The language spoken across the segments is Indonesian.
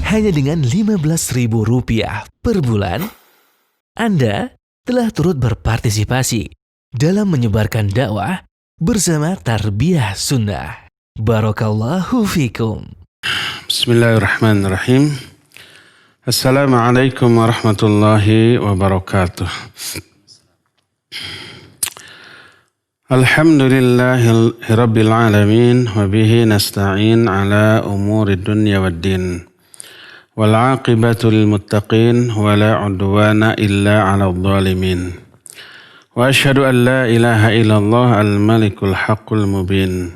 hanya dengan Rp15.000 per bulan, Anda telah turut berpartisipasi dalam menyebarkan dakwah bersama Tarbiyah Sunnah. Barakallahu fikum. Bismillahirrahmanirrahim. Assalamualaikum warahmatullahi wabarakatuh. Alhamdulillahi rabbil alamin wa bihi nasta'in ala umuri dunya waddin. Wal aqibatu lil muttaqin wa la udwana illa 'alal zalimin. Wa asyhadu an la ilaha illallah al-malikul haqqul mubin.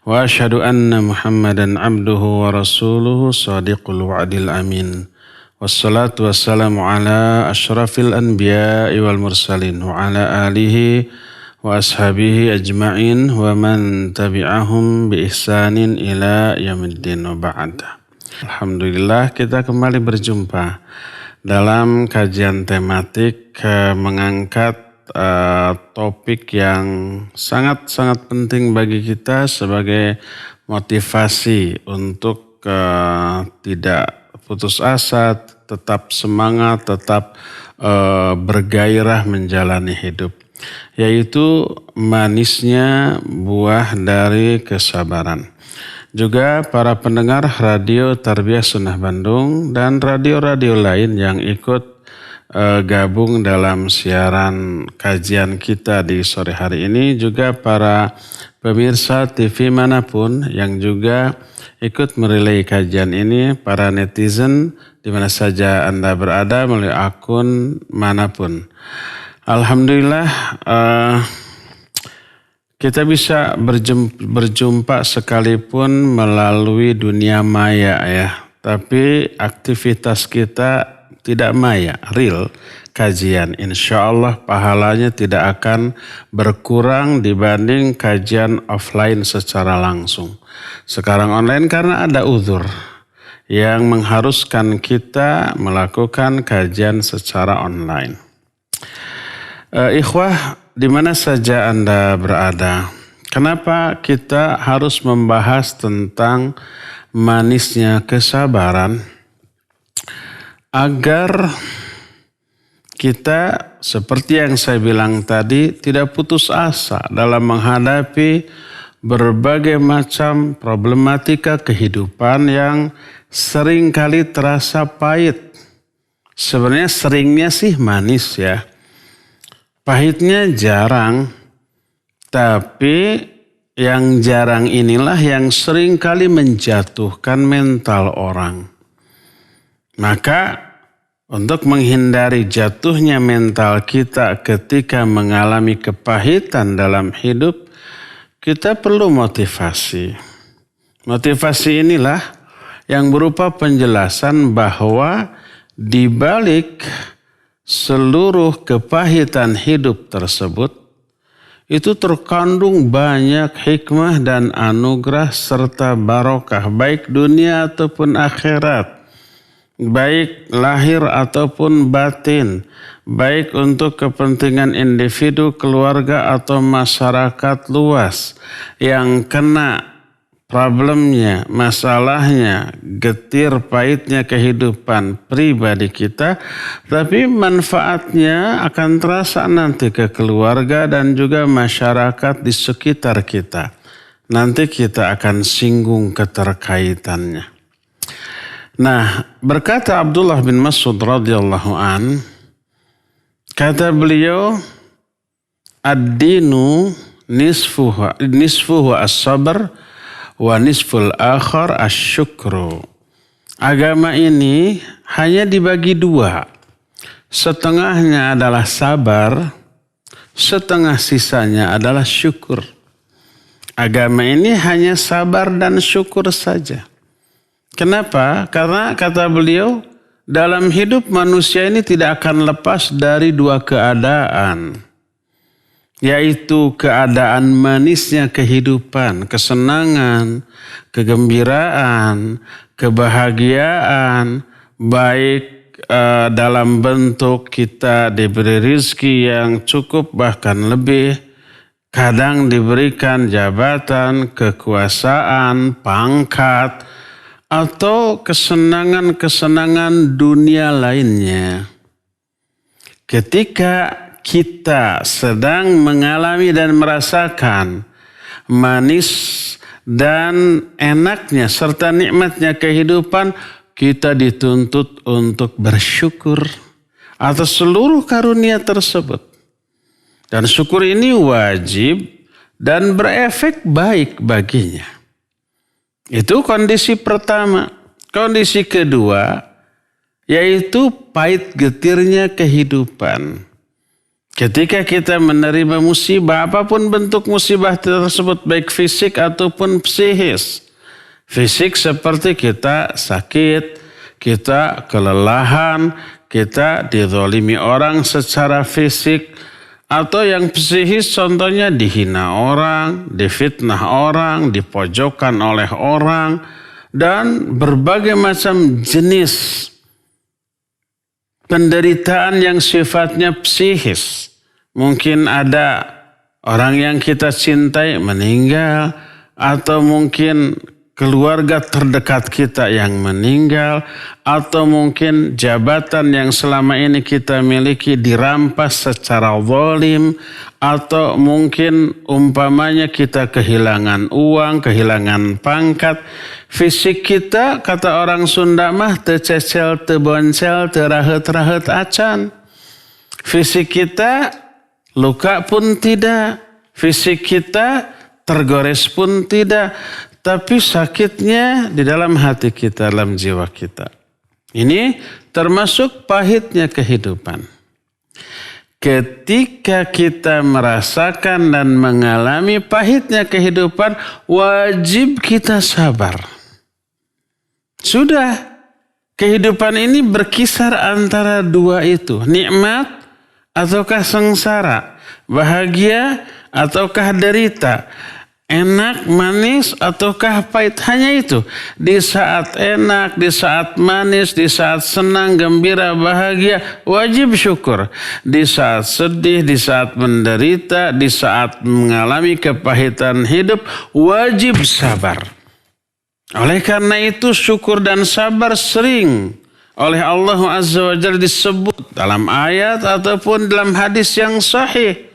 Wa asyhadu anna Muhammadan 'abduhu wa rasuluhu shadiqul wa'dil amin. Wassalatu wassalamu ala asyrafil anbiya'i wal mursalin wa ala alihi wa ashabihi ajma'in wa man tabi'ahum bi ihsanin ila yaumiddin wa ba'd. Alhamdulillah, kita kembali berjumpa dalam kajian tematik mengangkat topik yang sangat-sangat penting bagi kita sebagai motivasi untuk tidak putus asa, tetap semangat, tetap bergairah menjalani hidup, yaitu manisnya buah dari kesabaran. Juga para pendengar Radio Tarbiyah Sunnah Bandung dan radio-radio lain yang ikut gabung dalam siaran kajian kita di sore hari ini, juga para pemirsa TV manapun yang juga ikut merelay kajian ini, para netizen di mana saja Anda berada melalui akun manapun. Alhamdulillah, kita bisa berjumpa sekalipun melalui dunia maya ya. Tapi aktivitas kita tidak maya, real kajian. Insya Allah pahalanya tidak akan berkurang dibanding kajian offline secara langsung. Sekarang online karena ada uzur yang mengharuskan kita melakukan kajian secara online. Ikhwah, di mana saja Anda berada, kenapa kita harus membahas tentang manisnya kesabaran? Agar kita, seperti yang saya bilang tadi, tidak putus asa dalam menghadapi berbagai macam problematika kehidupan yang seringkali terasa pahit. Sebenarnya seringnya sih manis ya. Pahitnya jarang, tapi yang jarang inilah yang seringkali menjatuhkan mental orang. Maka untuk menghindari jatuhnya mental kita ketika mengalami kepahitan dalam hidup, kita perlu motivasi. Motivasi inilah yang berupa penjelasan bahwa di balik seluruh kepahitan hidup tersebut itu terkandung banyak hikmah dan anugerah serta barokah, baik dunia ataupun akhirat, baik lahir ataupun batin, baik untuk kepentingan individu, keluarga atau masyarakat luas yang kena problemnya, masalahnya, getir pahitnya kehidupan pribadi kita, tapi manfaatnya akan terasa nanti ke keluarga dan juga masyarakat di sekitar kita. Nanti kita akan singgung keterkaitannya. Nah, berkata Abdullah bin Mas'ud radhiyallahu an, kata beliau, ad-dinu nisfuhu as-sabr wa nisful akhar asyukru. Agama ini hanya dibagi dua. Setengahnya adalah sabar, setengah sisanya adalah syukur. Agama ini hanya sabar dan syukur saja. Kenapa? Karena kata beliau, dalam hidup manusia ini tidak akan lepas dari dua keadaan. Yaitu keadaan manisnya kehidupan, kesenangan, kegembiraan, kebahagiaan, baik dalam bentuk kita diberi rizki yang cukup bahkan lebih, kadang diberikan jabatan, kekuasaan, pangkat, atau kesenangan-kesenangan dunia lainnya. Ketika kita sedang mengalami dan merasakan manis dan enaknya serta nikmatnya kehidupan, kita dituntut untuk bersyukur atas seluruh karunia tersebut. Dan syukur ini wajib dan berefek baik baginya. Itu kondisi pertama. Kondisi kedua, yaitu pahit getirnya kehidupan. Ketika kita menerima musibah, apapun bentuk musibah tersebut, baik fisik ataupun psikis. Fisik seperti kita sakit, kita kelelahan, kita dizalimi orang secara fisik. Atau yang psikis contohnya dihina orang, difitnah orang, dipojokkan oleh orang. Dan berbagai macam jenis penderitaan yang sifatnya psikis. Mungkin ada orang yang kita cintai meninggal, atau mungkin keluarga terdekat kita yang meninggal, atau mungkin jabatan yang selama ini kita miliki dirampas secara zalim, atau mungkin umpamanya kita kehilangan uang, kehilangan pangkat. Fisik kita, kata orang Sunda mah, teu cecel, teu boncel, teu raheut-raheut acan. Fisik kita luka pun tidak, fisik kita tergores pun tidak, tapi sakitnya di dalam hati kita, dalam jiwa kita. Ini termasuk pahitnya kehidupan. Ketika kita merasakan dan mengalami pahitnya kehidupan, wajib kita sabar. Sudah, kehidupan ini berkisar antara dua itu, nikmat ataukah sengsara, bahagia ataukah derita, enak, manis, ataukah pahit. Hanya itu. Di saat enak, di saat manis, di saat senang, gembira, bahagia, wajib syukur. Di saat sedih, di saat menderita, di saat mengalami kepahitan hidup, wajib sabar. Oleh karena itu syukur dan sabar sering oleh Allah Azza wa Jalla disebut dalam ayat ataupun dalam hadis yang sahih.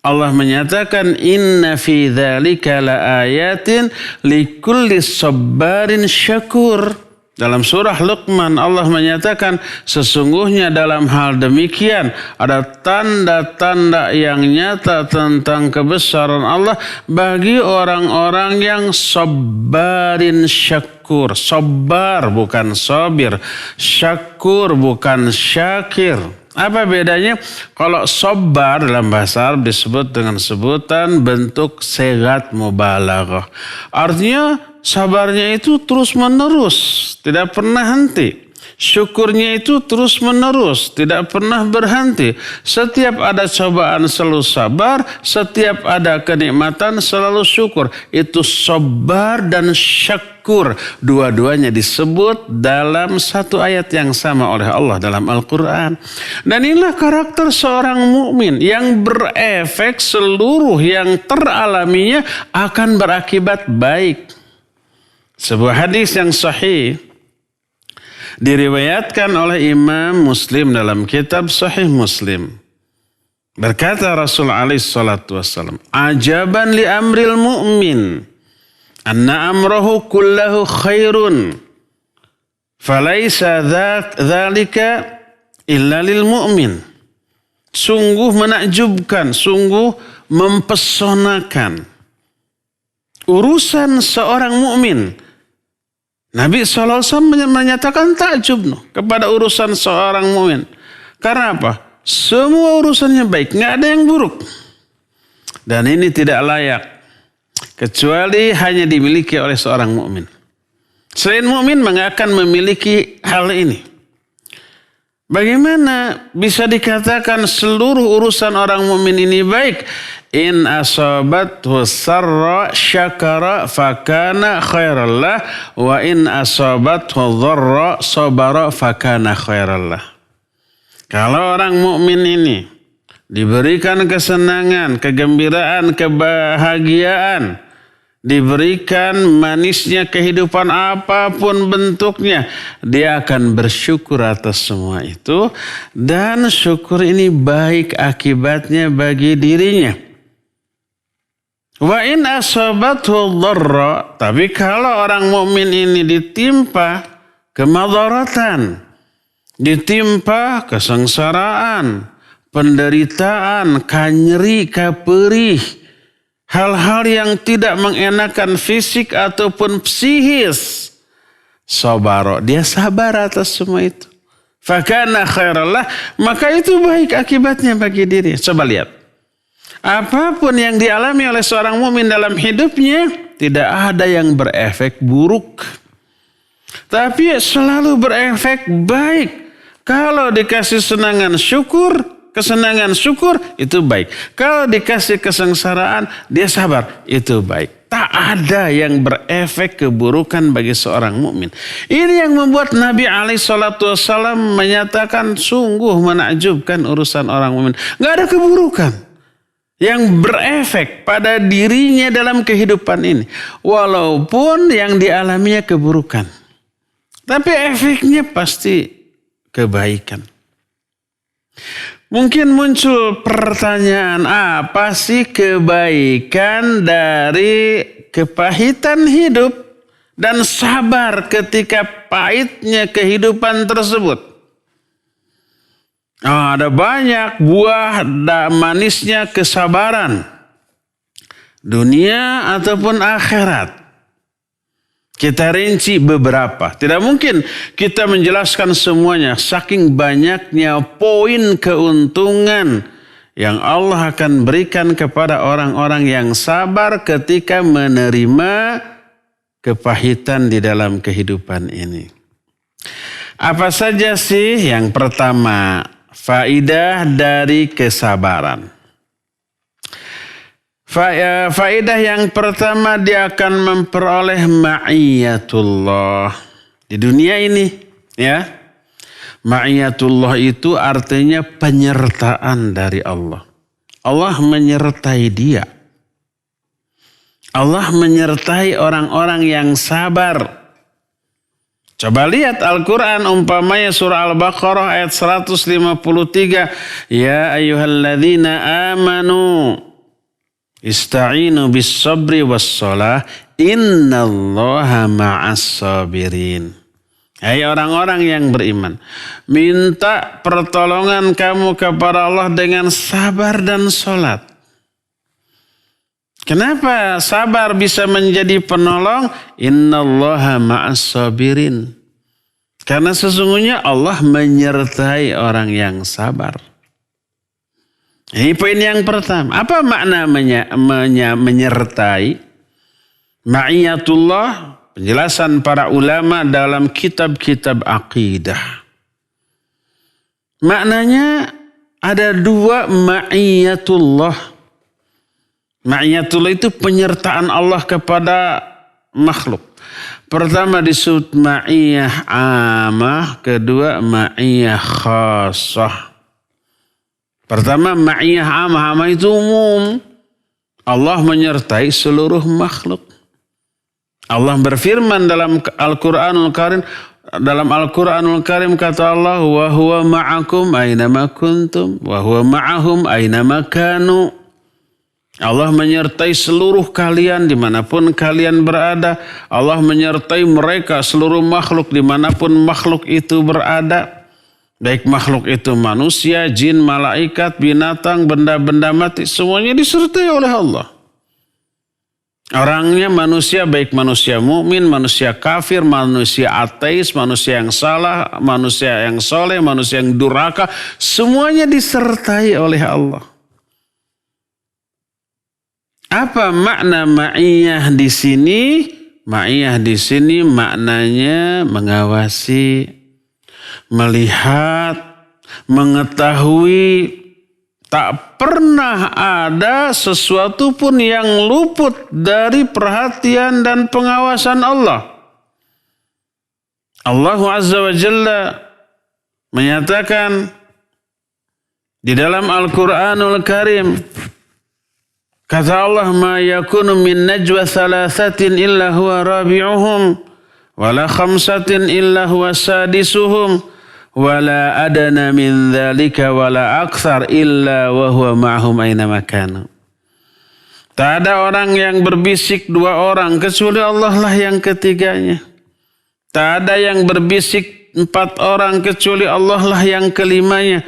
Allah menyatakan inna fi dzalika laayatin likulli sabbarin syakur. Dalam surah Luqman Allah menyatakan sesungguhnya dalam hal demikian ada tanda-tanda yang nyata tentang kebesaran Allah bagi orang-orang yang sabbarin syakur. Sabbar bukan sabir, syakur bukan syakir. Apa bedanya? Kalau sabar dalam bahasa Arab disebut dengan sebutan bentuk sigat mubalaghah. Artinya sabarnya itu terus menerus, tidak pernah henti. Syukurnya itu terus menerus, tidak pernah berhenti. Setiap ada cobaan selalu sabar, setiap ada kenikmatan selalu syukur. Itu sabar dan syakur. Dua-duanya disebut dalam satu ayat yang sama oleh Allah dalam Al-Quran. Dan inilah karakter seorang mukmin yang berefek seluruh yang teralaminya akan berakibat baik. Sebuah hadis yang sahih diriwayatkan oleh Imam Muslim dalam kitab Sahih Muslim. Berkata Rasul alaihi salatu wassalam, "Ajaban li amril mu'min, anna amrahu kullahu khairun, falaysa dzalika illa lil mu'min." Sungguh menakjubkan, sungguh mempesonakan urusan seorang mukmin. Nabi SAW menyatakan takjub kepada urusan seorang mukmin. Karena apa? Semua urusannya baik, nggak ada yang buruk. Dan ini tidak layak kecuali hanya dimiliki oleh seorang mukmin. Selain mukmin nggak akan memiliki hal ini. Bagaimana bisa dikatakan seluruh urusan orang mukmin ini baik? In asabathu sarra syakara fakana khairallah wa in asabathu dharra sabara fakana khairallah. Kalau orang mukmin ini diberikan kesenangan, kegembiraan, kebahagiaan, diberikan manisnya kehidupan apapun bentuknya, dia akan bersyukur atas semua itu, dan syukur ini baik akibatnya bagi dirinya. Wa in asabathu dharra, tapi kalau orang mukmin ini ditimpa kemadaratan, ditimpa kesengsaraan, penderitaan, kanyeri, kaperih, hal-hal yang tidak mengenakan fisik ataupun psikis, sabaro, dia sabar atas semua itu. Fakana khairallah, maka itu baik akibatnya bagi diri. Coba lihat, apapun yang dialami oleh seorang mukmin dalam hidupnya, tidak ada yang berefek buruk, tapi selalu berefek baik. Kalau dikasih kesenangan syukur itu baik. Kalau dikasih kesengsaraan, dia sabar, itu baik. Tak ada yang berefek keburukan bagi seorang mukmin. Ini yang membuat Nabi SAW menyatakan sungguh menakjubkan urusan orang mukmin. Gak ada keburukan yang berefek pada dirinya dalam kehidupan ini, walaupun yang dialaminya keburukan, tapi efeknya pasti kebaikan. Mungkin muncul pertanyaan, apa sih kebaikan dari kepahitan hidup dan sabar ketika pahitnya kehidupan tersebut? Ada banyak buah manisnya kesabaran, dunia ataupun akhirat. Kita rinci beberapa. Tidak mungkin kita menjelaskan semuanya. Saking banyaknya poin keuntungan yang Allah akan berikan kepada orang-orang yang sabar ketika menerima kepahitan di dalam kehidupan ini. Apa saja sih? Yang pertama, faidah dari kesabaran. Faedah yang pertama, dia akan memperoleh ma'iyatullah di dunia ini, ya. Ma'iyatullah itu artinya penyertaan dari Allah. Allah menyertai dia. Allah menyertai orang-orang yang sabar. Coba lihat Al-Quran, umpamanya surah Al-Baqarah ayat 153. Ya ayyuhalladzina amanu ista'inu bis sabri was shalah innallaha ma'as sabirin. Hai orang-orang yang beriman, minta pertolongan kamu kepada Allah dengan sabar dan salat. Kenapa sabar bisa menjadi penolong? Innallaha ma'as sabirin. Karena sesungguhnya Allah menyertai orang yang sabar. Ini poin yang pertama. Apa makna menyertai? Ma'iyatullah, penjelasan para ulama dalam kitab-kitab akidah. Maknanya ada dua ma'iyatullah. Ma'iyatullah itu penyertaan Allah kepada makhluk. Pertama disebut ma'iyah amah, kedua ma'iyah khasah. Pertama ma'iyah amah itu umum. Allah menyertai seluruh makhluk. Allah berfirman dalam Al-Quranul Karim, kata Allah, wa huwa ma'akum aynama kuntum wa huwa ma'ahum aynama kanu. Allah menyertai seluruh kalian dimanapun kalian berada. Allah menyertai mereka seluruh makhluk dimanapun makhluk itu berada. Baik makhluk itu manusia, jin, malaikat, binatang, benda-benda mati, semuanya disertai oleh Allah. Orangnya manusia, baik manusia mukmin, manusia kafir, manusia ateis, manusia yang salah, manusia yang soleh, manusia yang durhaka, semuanya disertai oleh Allah. Apa makna ma'iyah di sini? Ma'iyah di sini maknanya mengawasi, melihat, mengetahui. Tak pernah ada sesuatu pun yang luput dari perhatian dan pengawasan Allah. Allah Azza wa Jalla menyatakan di dalam Al-Quranul Karim, Kata Allah, ma yakunu min najwa thalathatin illa huwa rabi'uhum, wala khamsatin illa huwa sadisuhum, wala adana min dhalika wala akthar illa wa huwa ma'hum aina makanu. Tak ada orang yang berbisik dua orang kecuali Allah lah yang ketiganya. Tak ada yang berbisik 4 orang kecuali Allah lah yang kelimanya.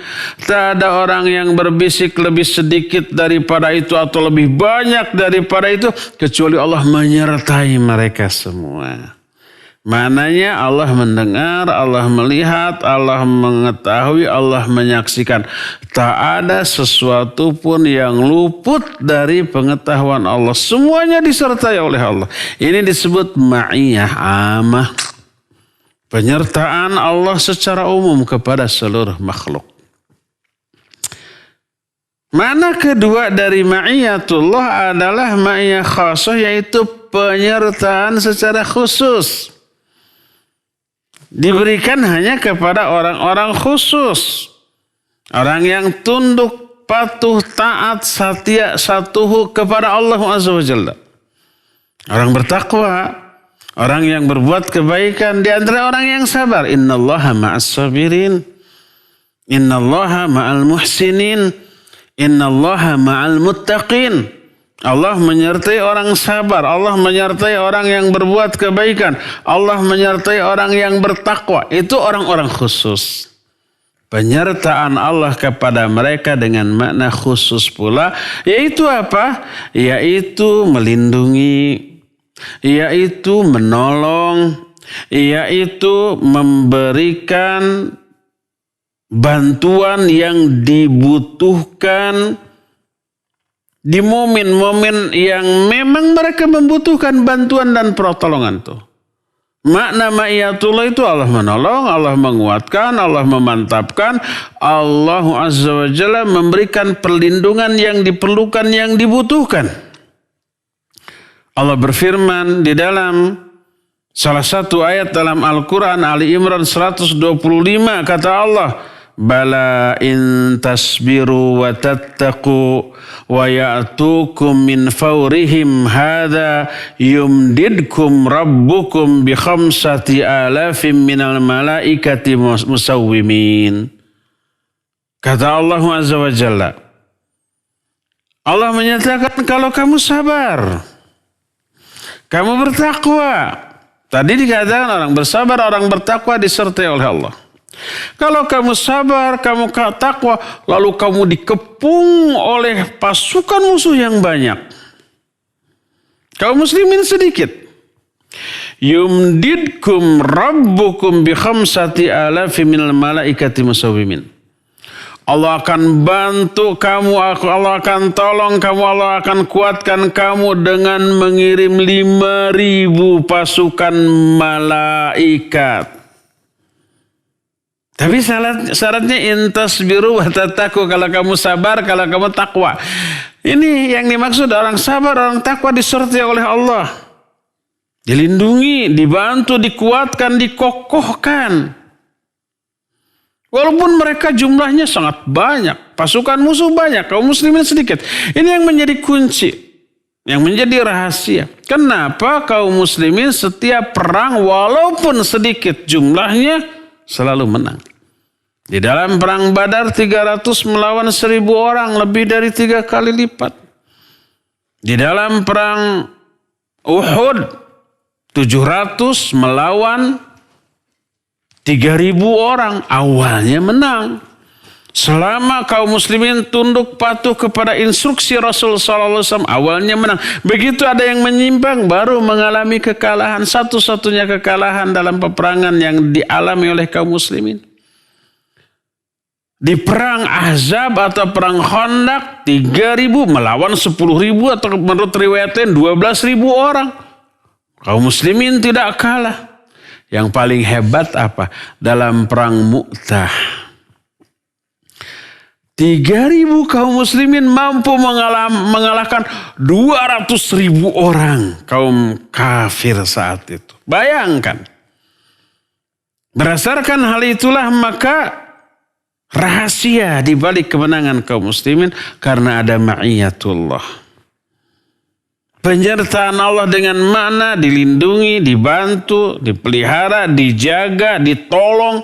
Tak ada orang yang berbisik lebih sedikit daripada itu atau lebih banyak daripada itu kecuali Allah menyertai mereka semua. Maknanya Allah mendengar, Allah melihat, Allah mengetahui, Allah menyaksikan. Tak ada sesuatu pun yang luput dari pengetahuan Allah. Semuanya disertai oleh Allah. Ini disebut ma'iyah amah. Penyertaan Allah secara umum kepada seluruh makhluk. Makna kedua dari ma'iyatullah adalah ma'iyah khasah, yaitu penyertaan secara khusus. Diberikan hanya kepada orang-orang khusus. Orang yang tunduk, patuh, taat, setia, satuhu kepada Allah Azza wa Jalla. Orang bertakwa. Orang yang berbuat kebaikan, di antara orang yang sabar. Innallaha ma'as sabirin. Innallaha ma'al muhsinin. Innallaha ma'al muttaqin. Allah menyertai orang sabar. Allah menyertai orang yang berbuat kebaikan. Allah menyertai orang yang bertakwa. Itu orang-orang khusus. Penyertaan Allah kepada mereka dengan makna khusus pula. Yaitu apa? Yaitu melindungi, yaitu menolong, yaitu memberikan bantuan yang dibutuhkan di momen-momen yang memang mereka membutuhkan bantuan dan pertolongan tuh. Makna ma'iyatullah itu Allah menolong, Allah menguatkan, Allah memantapkan, Allah Azza wa Jalla memberikan perlindungan yang diperlukan, yang dibutuhkan. Allah berfirman di dalam salah satu ayat dalam Al-Quran, Ali Imran 125, kata Allah, Bala in tasbiru wa tattaqu wa ya'tukum min fawrihim hadha yumdidkum rabbukum bi 5,000 minal malaikati musawwimin. Kata Allah Azza wa Jalla, Allah menyatakan kalau kamu sabar, kamu bertakwa. Tadi dikatakan orang bersabar, orang bertakwa disertai oleh Allah. Kalau kamu sabar, kamu takwa, lalu kamu dikepung oleh pasukan musuh yang banyak. Kaum muslimin sedikit. Yumdidkum rabbukum bi 5,000 minal malaikati musawwimin. Allah akan bantu kamu, Allah akan tolong kamu, Allah akan kuatkan kamu dengan mengirim 5.000 pasukan malaikat. Tapi syaratnya intasbiru wa tattaqu, kalau kamu sabar, kalau kamu takwa. Ini yang dimaksud orang sabar, orang takwa disertai oleh Allah. Dilindungi, dibantu, dikuatkan, dikokohkan. Walaupun mereka jumlahnya sangat banyak, pasukan musuh banyak, kaum muslimin sedikit. Ini yang menjadi kunci, yang menjadi rahasia. Kenapa kaum muslimin setiap perang walaupun sedikit jumlahnya selalu menang. Di dalam perang Badar 300 melawan 1.000 orang, lebih dari 3 kali lipat. Di dalam perang Uhud 700 melawan 3.000 orang, awalnya menang. Selama kaum muslimin tunduk patuh kepada instruksi Rasul SAW, awalnya menang. Begitu ada yang menyimpang, baru mengalami kekalahan. Satu-satunya kekalahan dalam peperangan yang dialami oleh kaum muslimin. Di perang Ahzab atau perang Khandaq 3.000 melawan 10.000 atau menurut riwayatnya 12.000 orang. Kaum muslimin tidak kalah. Yang paling hebat apa? Dalam perang Mu'tah. 3.000 kaum muslimin mampu mengalahkan 200.000 orang kaum kafir saat itu. Bayangkan. Berdasarkan hal itulah maka rahasia di balik kemenangan kaum muslimin karena ada ma'iyatullah. Penyertaan Allah dengan makna dilindungi, dibantu, dipelihara, dijaga, ditolong.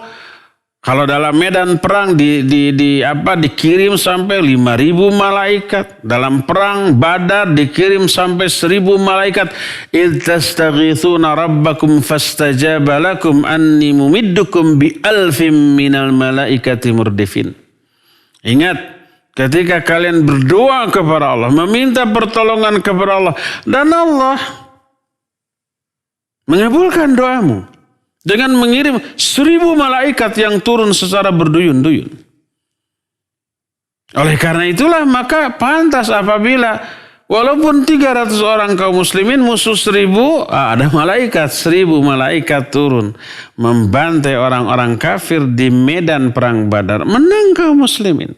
Kalau dalam medan perang dikirim sampai 5.000 malaikat. Dalam perang Badar dikirim sampai 1.000 malaikat. Idh tastaghithuna rabbakum fastajaba lakum anni mumiddukum bi alfim minal malaikati murdifin. Ingat, ketika kalian berdoa kepada Allah, meminta pertolongan kepada Allah, dan Allah mengabulkan doamu dengan mengirim 1.000 malaikat yang turun secara berduyun-duyun. Oleh karena itulah maka pantas apabila walaupun 300 orang kaum muslimin musuh 1.000, ada malaikat 1.000 malaikat turun membantai orang-orang kafir di medan perang Badar, menang kaum muslimin.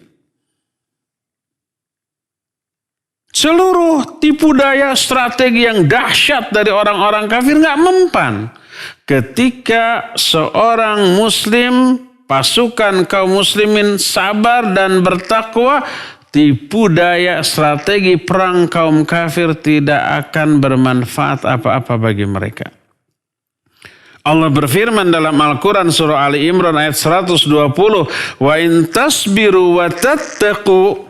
Seluruh tipu daya strategi yang dahsyat dari orang-orang kafir nggak mempan. Ketika seorang muslim, pasukan kaum muslimin sabar dan bertakwa, tipu daya strategi perang kaum kafir tidak akan bermanfaat apa-apa bagi mereka. Allah berfirman dalam Al-Quran surah Ali Imran ayat 120, wa in tasbiru wa tattaqu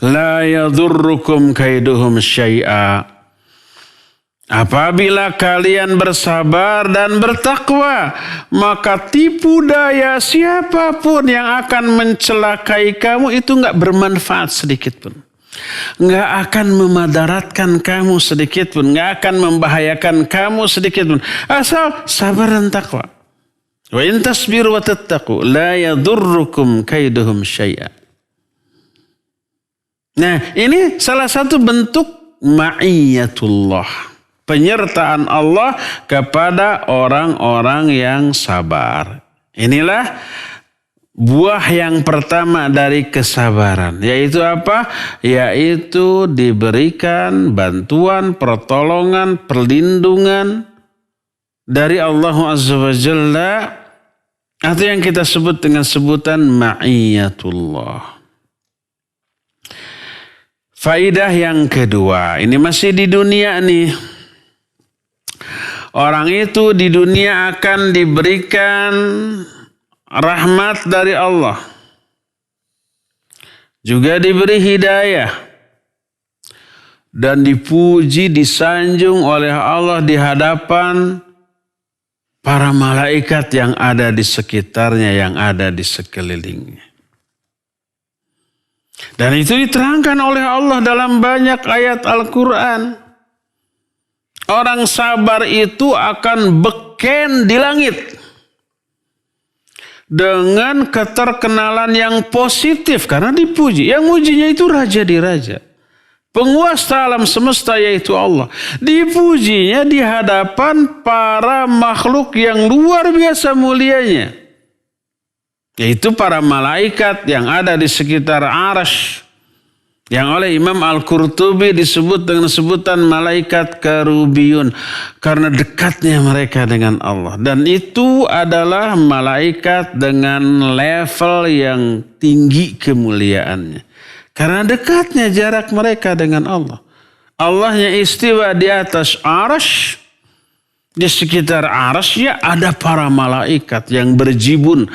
la yadurrukum kaiduhum syai'a. Apabila kalian bersabar dan bertakwa, maka tipu daya siapapun yang akan mencelakai kamu itu nggak bermanfaat sedikit pun. Nggak akan memadaratkan kamu sedikit pun. Nggak akan membahayakan kamu sedikit pun. Asal sabar dan takwa. Wa in tasbiru wa tattaqu la yadurrukum kaiduhum syai'a. Nah, ini salah satu bentuk ma'iyatullah. Penyertaan Allah kepada orang-orang yang sabar. Inilah buah yang pertama dari kesabaran. Yaitu apa? Yaitu diberikan bantuan, pertolongan, perlindungan dari Allah Azza wa Jalla. Atau yang kita sebut dengan sebutan ma'iyatullah. Faidah yang kedua. Ini masih di dunia nih. Orang itu di dunia akan diberikan rahmat dari Allah. Juga diberi hidayah. Dan dipuji, disanjung oleh Allah di hadapan para malaikat yang ada di sekitarnya, yang ada di sekelilingnya. Dan itu diterangkan oleh Allah dalam banyak ayat Al-Quran. Orang sabar itu akan beken di langit dengan keterkenalan yang positif karena dipuji. Yang mujinya itu raja di raja, penguasa alam semesta yaitu Allah. Dipujinya di hadapan para makhluk yang luar biasa mulianya, yaitu para malaikat yang ada di sekitar Arsy, yang oleh Imam Al-Qurtubi disebut dengan sebutan malaikat karubiyun karena dekatnya mereka dengan Allah. Dan itu adalah malaikat dengan level yang tinggi kemuliaannya karena dekatnya jarak mereka dengan Allah. Allahnya istiwa di atas Arsy. Di sekitar Arsy ada para malaikat yang berjibun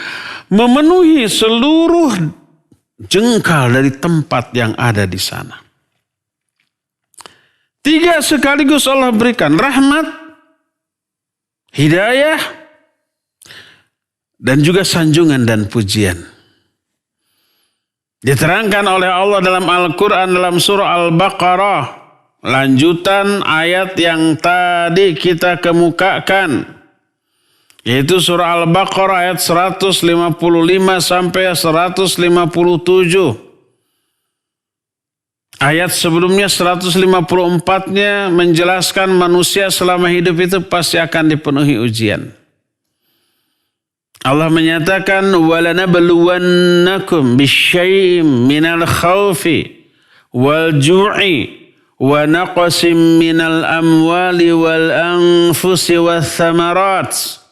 memenuhi seluruh jengkal dari tempat yang ada di sana. 3 sekaligus Allah berikan rahmat, hidayah, dan juga sanjungan dan pujian. Diterangkan oleh Allah dalam Al-Quran dalam surah Al-Baqarah, lanjutan ayat yang tadi kita kemukakan. Yaitu surah Al-Baqarah ayat 155 sampai 157. Ayat sebelumnya 154-nya menjelaskan manusia selama hidup itu pasti akan dipenuhi ujian. Allah menyatakan وَلَنَبْلُوَنَّكُمْ بِالشَّيْءٍ مِنَ الْخَوْفِ وَالْجُوعِ وَنَقْصٍ مِنَ الْأَمْوَالِ وَالْأَنْفُسِ وَالثَّمَرَاتِ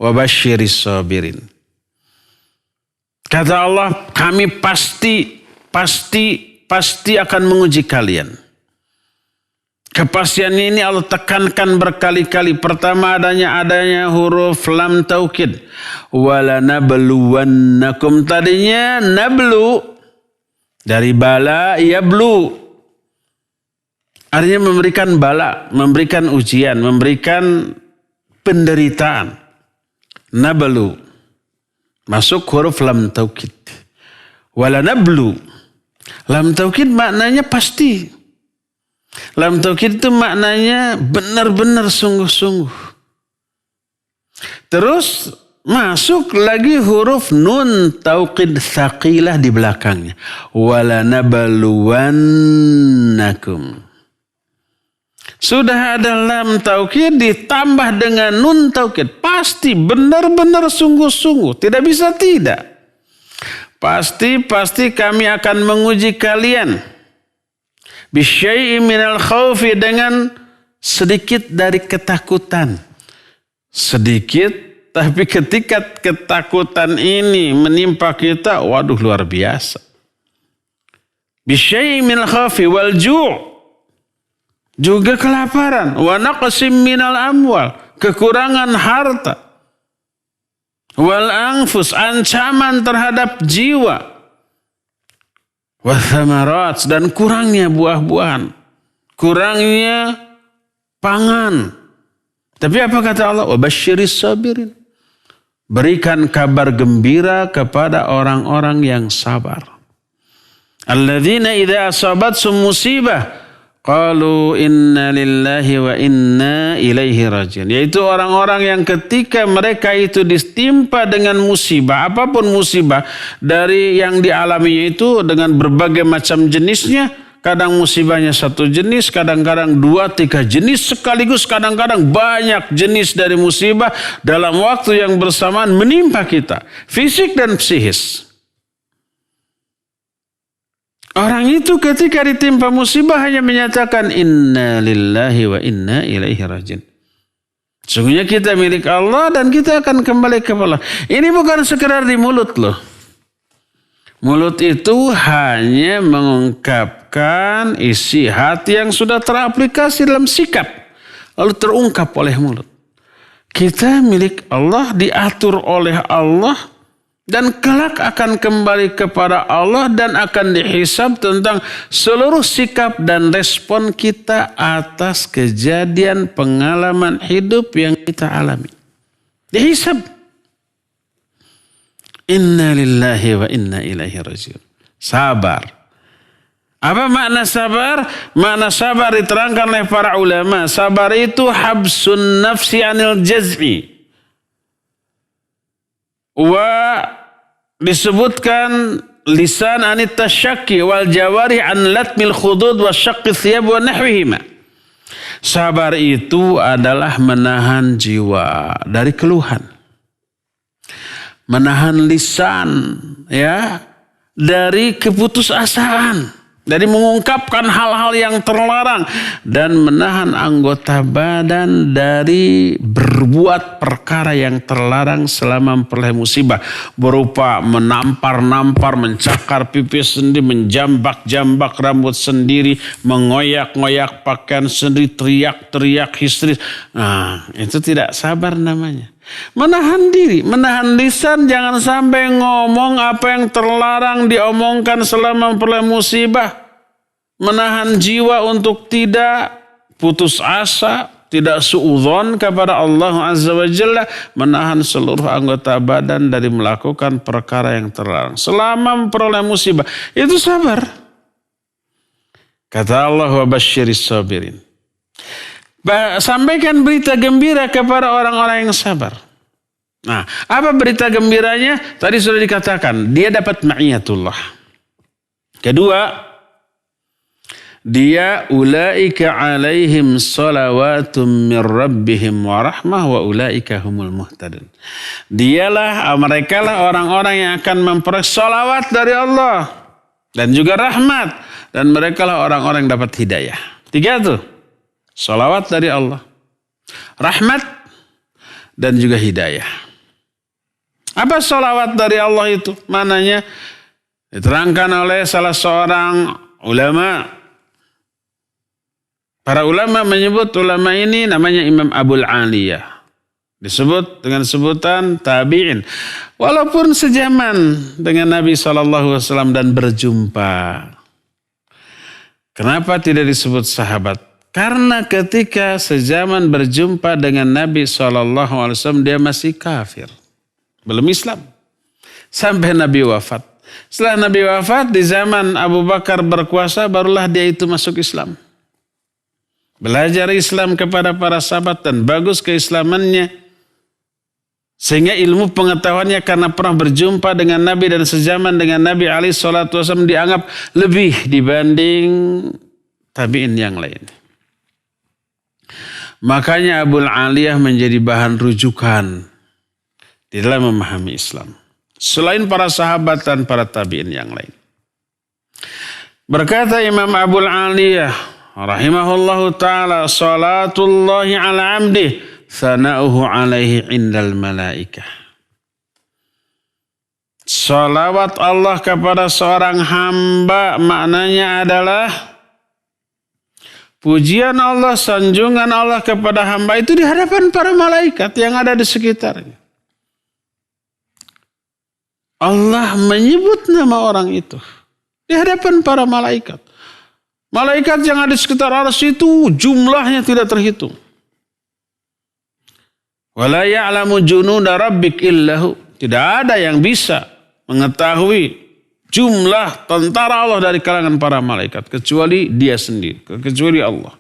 wabashiris sabirin. Kata Allah, kami pasti akan menguji kalian Kepastiannya ini Allah tekankan berkali-kali. Pertama adanya huruf lam taukid. Wala nabluwannakum, tadinya nablu dari bala yablu. Artinya memberikan bala, memberikan ujian, memberikan penderitaan. Nablu. Masuk huruf lam taukid. Wala nablu. Lam taukid maknanya pasti. Lam taukid itu maknanya benar-benar sungguh-sungguh. Terus masuk lagi huruf nun taukid tsaqilah di belakangnya. Wala nabluwannakum. Sudah ada lam taukid ditambah dengan nun taukid. Pasti benar-benar sungguh-sungguh. Tidak bisa tidak. Pasti kami akan menguji kalian. Bisyai'in minal khawfi, dengan sedikit dari ketakutan. Sedikit, tapi ketika ketakutan ini menimpa kita, waduh luar biasa. Bisyai'in minal khawfi wal ju', juga kelaparan. Wa naqsim minal amwal, kekurangan harta. Wal anfus, ancaman terhadap jiwa. Wathamarat, dan kurangnya buah-buahan, kurangnya pangan. Tapi apa kata Allah? Wabasyiris sabirin. Berikan kabar gembira kepada orang-orang yang sabar. Alladzina idza asabathum musibah qalu inna lillahi wa inna ilaihi rajiun. Yaitu orang-orang yang ketika mereka itu ditimpa dengan musibah, apapun musibah dari yang dialaminya itu dengan berbagai macam jenisnya. Kadang musibahnya satu jenis, kadang-kadang 2-3 jenis sekaligus, kadang-kadang banyak jenis dari musibah dalam waktu yang bersamaan menimpa kita, fisik dan psikis. Orang itu ketika ditimpa musibah hanya menyatakan inna lillahi wa inna ilaihi rajiun. Sungguhnya kita milik Allah dan kita akan kembali kepada Allah. Ini bukan sekedar di mulut loh. Mulut itu hanya mengungkapkan isi hati yang sudah teraplikasi dalam sikap. Lalu terungkap oleh mulut. Kita milik Allah, diatur oleh Allah. Dan kelak akan kembali kepada Allah dan akan dihisab tentang seluruh sikap dan respon kita atas kejadian pengalaman hidup yang kita alami. Dihisab. Inna lillahi wa inna ilaihi rajiun. Sabar. Apa makna sabar? Makna sabar diterangkan oleh para ulama. Sabar itu habsun nafsi anil jaz'i. Disebutkan lisan anit tasyakki wal jawari an latmil khudud wa syaqqi thiyab wa nahwihima. Sabar itu adalah menahan jiwa dari keluhan. Menahan lisan ya dari keputusasaan, dari mengungkapkan hal-hal yang terlarang, dan menahan anggota badan dari berbuat perkara yang terlarang selama memperoleh musibah, berupa menampar-nampar, mencakar pipi sendiri, menjambak-jambak rambut sendiri, mengoyak-ngoyak pakaian sendiri, teriak-teriak histeris. Nah, itu tidak sabar namanya. Menahan diri, menahan lisan, jangan sampai ngomong apa yang terlarang diomongkan selama memperoleh musibah. Menahan jiwa untuk tidak putus asa, tidak suudzon kepada Allah Azza wa Jalla. Menahan seluruh anggota badan dari melakukan perkara yang terlarang selama memperoleh musibah. Itu sabar. Kata Allah, wa basyiris sabirin. Sampaikan berita gembira kepada orang-orang yang sabar. Nah, apa berita gembiranya? Tadi sudah dikatakan, dia dapat ma'iyatullah. Kedua, dia ulaika alaihim salawatum min rabbihim wa rahmah wa ulaika humul muhtadun. Dialah, mereka lah orang-orang yang akan memperoleh salawat dari Allah dan juga rahmat, dan mereka lah orang-orang yang dapat hidayah. 3 tuh. Salawat dari Allah, rahmat, dan juga hidayah. Apa salawat dari Allah itu? Mananya? Diterangkan oleh salah seorang ulama. Para ulama menyebut ulama ini namanya Imam Abul Aliyah. Disebut dengan sebutan tabi'in. Walaupun sejaman dengan Nabi SAW dan berjumpa. Kenapa tidak disebut sahabat? Karena ketika sejaman berjumpa dengan Nabi SAW dia masih kafir. Belum Islam. Sampai Nabi wafat. Setelah Nabi wafat di zaman Abu Bakar berkuasa barulah dia itu masuk Islam. Belajar Islam kepada para sahabat dan bagus keislamannya. Sehingga ilmu pengetahuannya karena pernah berjumpa dengan Nabi dan sejaman dengan Nabi SAW dianggap lebih dibanding tabi'in yang lain. Makanya Abul Aliyah menjadi bahan rujukan di dalam memahami Islam. Selain para sahabat dan para tabi'in yang lain. Berkata Imam Abul Aliyah rahimahullahu ta'ala, salatullahi ala abdih, thana'uhu alaihi indal malaikah. Salawat Allah kepada seorang hamba maknanya adalah pujian Allah, sanjungan Allah kepada hamba itu di hadapan para malaikat yang ada di sekitarnya. Allah menyebut nama orang itu di hadapan para malaikat. Malaikat yang ada di sekitar arsy itu jumlahnya tidak terhitung. Wala ya'lamu junuda rabbik illahu. Tidak ada yang bisa mengetahui jumlah tentara Allah dari kalangan para malaikat kecuali dia sendiri, kecuali Allah.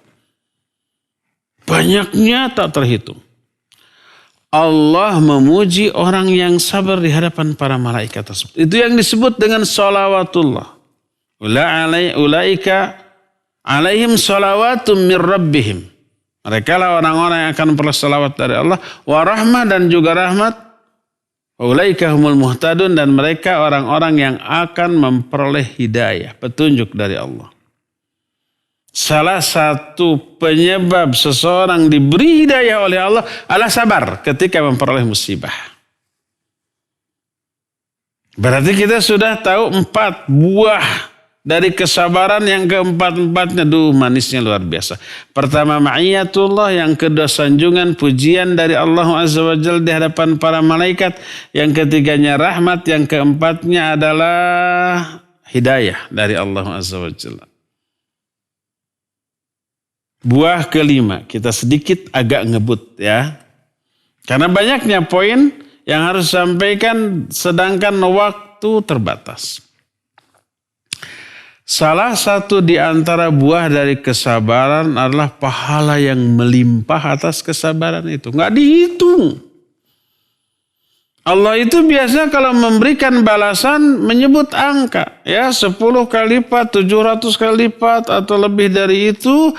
Banyaknya tak terhitung. Allah memuji orang yang sabar di hadapan para malaikat tersebut. Itu yang disebut dengan salawatullah. Ulaika alaihim salawatum mir rabbihim. Mereka lah orang-orang yang akan memperoleh salawat dari Allah. Wa rahmah dan juga rahmat. Ulaika humul muhtadun dan mereka orang-orang yang akan memperoleh hidayah, petunjuk dari Allah. Salah satu penyebab seseorang diberi hidayah oleh Allah adalah sabar ketika memperoleh musibah. Berarti kita sudah tahu 4 buah dari kesabaran, yang keempat-empatnya manisnya luar biasa. Pertama ma'iyatullah, yang kedua sanjungan pujian dari Allah Azza wa Jalla di hadapan para malaikat, yang ketiganya rahmat, yang keempatnya adalah hidayah dari Allah Azza wa Jalla. Buah kelima kita sedikit agak ngebut ya. Karena banyaknya poin yang harus disampaikan sedangkan waktu terbatas. Salah satu di antara buah dari kesabaran adalah pahala yang melimpah atas kesabaran itu. Nggak dihitung. Allah itu biasa kalau memberikan balasan menyebut angka. Ya 10 kali lipat, 700 kali lipat atau lebih dari itu.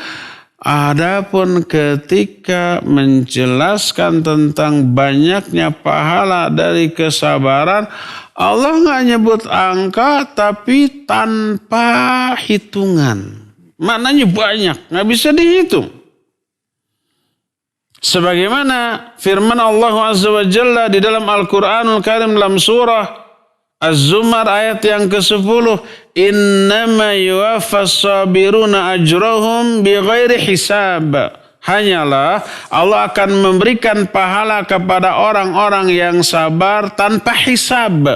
Adapun ketika menjelaskan tentang banyaknya pahala dari kesabaran, Allah nggak nyebut angka tapi tanpa hitungan. Maknanya banyak, nggak bisa dihitung. Sebagaimana firman Allah Azza wa Jalla di dalam Al-Quranul Karim dalam surah Az-Zumar ayat yang ke-10, innama yuwaffas sabiruna ajrahum bighairi hisab. Hanyalah Allah akan memberikan pahala kepada orang-orang yang sabar tanpa hisab.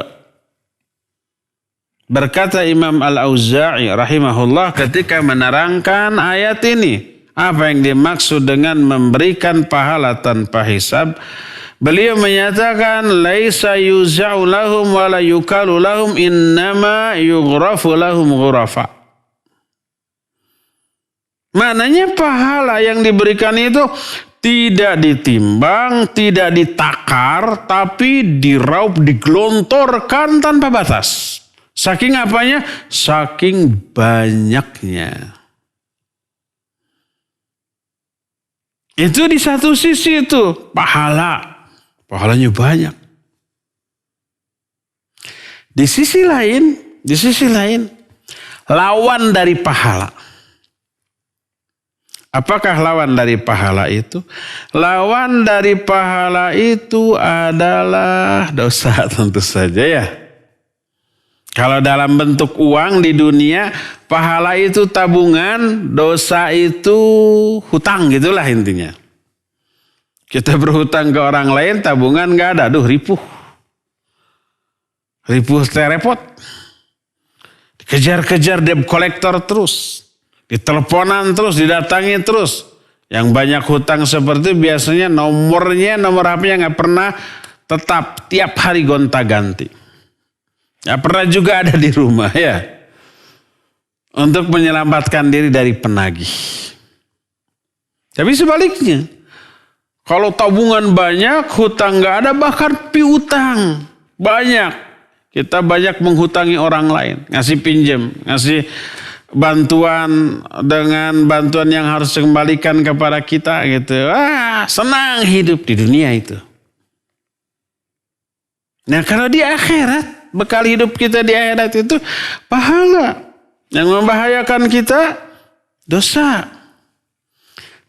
Berkata Imam Al-Auza'i rahimahullah ketika menerangkan ayat ini, apa yang dimaksud dengan memberikan pahala tanpa hisab? Beliau menyatakan laisa yuz'u lahum wa la yukalu lahum innama yughrafu lahum ghurafa. Maknanya pahala yang diberikan itu tidak ditimbang, tidak ditakar, tapi diraup, digelontorkan tanpa batas. Saking apanya? Saking banyaknya. Itu di satu sisi itu pahalanya banyak. Di sisi lain, lawan dari pahala. Apakah lawan dari pahala itu? Lawan dari pahala itu adalah dosa tentu saja ya. Kalau dalam bentuk uang di dunia, pahala itu tabungan, dosa itu hutang, gitulah intinya. Kita berhutang ke orang lain, tabungan gak ada. Aduh, ripuh repot. Dikejar-kejar debt collector terus. Diteleponan terus, didatangi terus. Yang banyak hutang seperti itu biasanya nomor HP-nya gak pernah tetap, tiap hari gonta-ganti. Ya pernah juga ada di rumah ya. Untuk menyelamatkan diri dari penagih. Tapi sebaliknya. Kalau tabungan banyak, hutang gak ada, bahkan piutang banyak. Kita banyak menghutangi orang lain. Ngasih pinjam, ngasih bantuan dengan bantuan yang harus dikembalikan kepada kita gitu. Senang hidup di dunia itu. Nah kalau di akhirat, bekal hidup kita di akhirat itu pahala. Yang membahayakan kita dosa.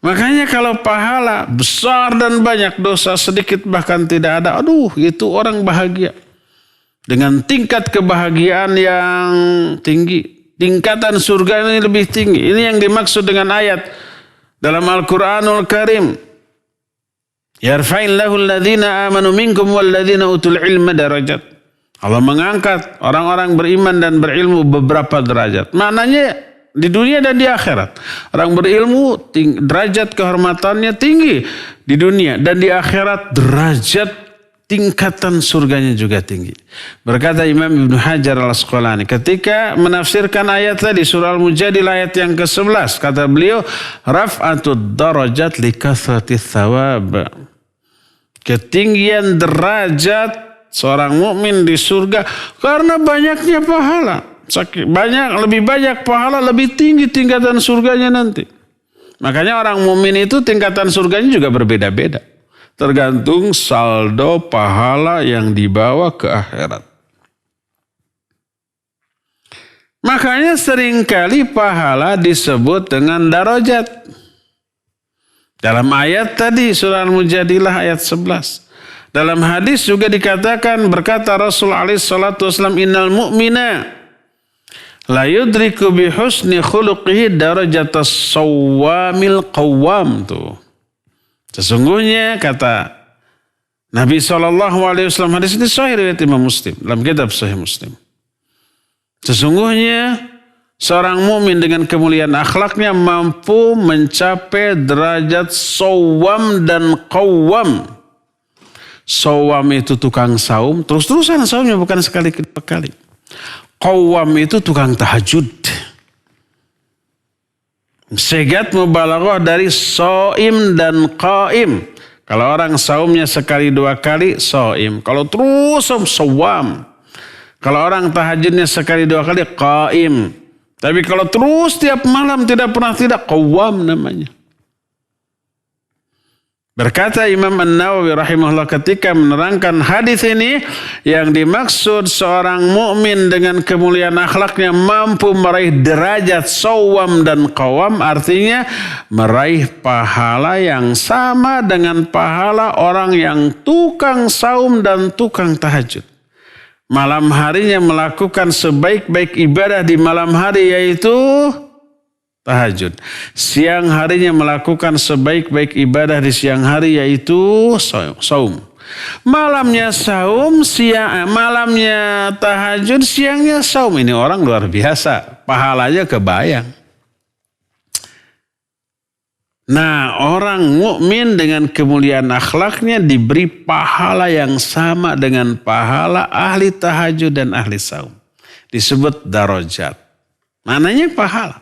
Makanya kalau pahala besar dan banyak, dosa sedikit bahkan tidak ada, aduh itu orang bahagia. Dengan tingkat kebahagiaan yang tinggi. Tingkatan surga ini lebih tinggi. Ini yang dimaksud dengan ayat dalam Al-Quranul Karim. Yarfa'illahu alladhina amanu minkum walladhina utul ilma darajat. Allah mengangkat orang-orang beriman dan berilmu beberapa derajat. Maknanya di dunia dan di akhirat. Orang berilmu derajat kehormatannya tinggi di dunia. Dan di akhirat derajat tingkatan surganya juga tinggi. Berkata Imam Ibnu Hajar Al-Asqalani ketika menafsirkan ayat tadi surah Al-Mujadilah ayat yang ke-11. Kata beliau, raf'atud darajat li kathrati thawab. Ketinggian derajat seorang mukmin di surga karena banyaknya pahala. Lebih banyak pahala, lebih tinggi tingkatan surganya nanti. Makanya orang mukmin itu tingkatan surganya juga berbeda-beda. Tergantung saldo pahala yang dibawa ke akhirat. Makanya seringkali pahala disebut dengan darajat. Dalam ayat tadi surah Al-Mujadilah ayat 11. Dalam hadis juga dikatakan berkata Rasul alaihi salatu wasallam innal mu'mina la yudriku bi husni khuluqihi darajatas sawamil qawwam tuh. Sesungguhnya kata Nabi SAW hadis ini sahih riwayat Imam Muslim dalam kitab Sahih Muslim. Sesungguhnya seorang mukmin dengan kemuliaan akhlaknya mampu mencapai derajat sawam dan qawwam. Sawam itu tukang saum, terus-terusan saumnya bukan sekali dua kali. Qawwam itu tukang tahajud. Segat mubalaghah dari soim dan qaim. Kalau orang saumnya sekali dua kali, soim. Kalau terus sawam. Kalau orang tahajudnya sekali dua kali, qaim. Tapi kalau terus tiap malam tidak pernah tidak, qawwam namanya. Berkata Imam An-Nawawi rahimahullah ketika menerangkan hadis ini, yang dimaksud seorang mukmin dengan kemuliaan akhlaknya mampu meraih derajat sawam dan qawam, artinya meraih pahala yang sama dengan pahala orang yang tukang saum dan tukang tahajud. Malam harinya melakukan sebaik-baik ibadah di malam hari yaitu tahajud. Siang harinya melakukan sebaik-baik ibadah di siang hari yaitu saum. Malamnya saum, malamnya tahajud, siangnya saum. Ini orang luar biasa. Pahalanya kebayang. Nah, orang mukmin dengan kemuliaan akhlaknya diberi pahala yang sama dengan pahala ahli tahajud dan ahli saum. Disebut darajat. Mananya pahala.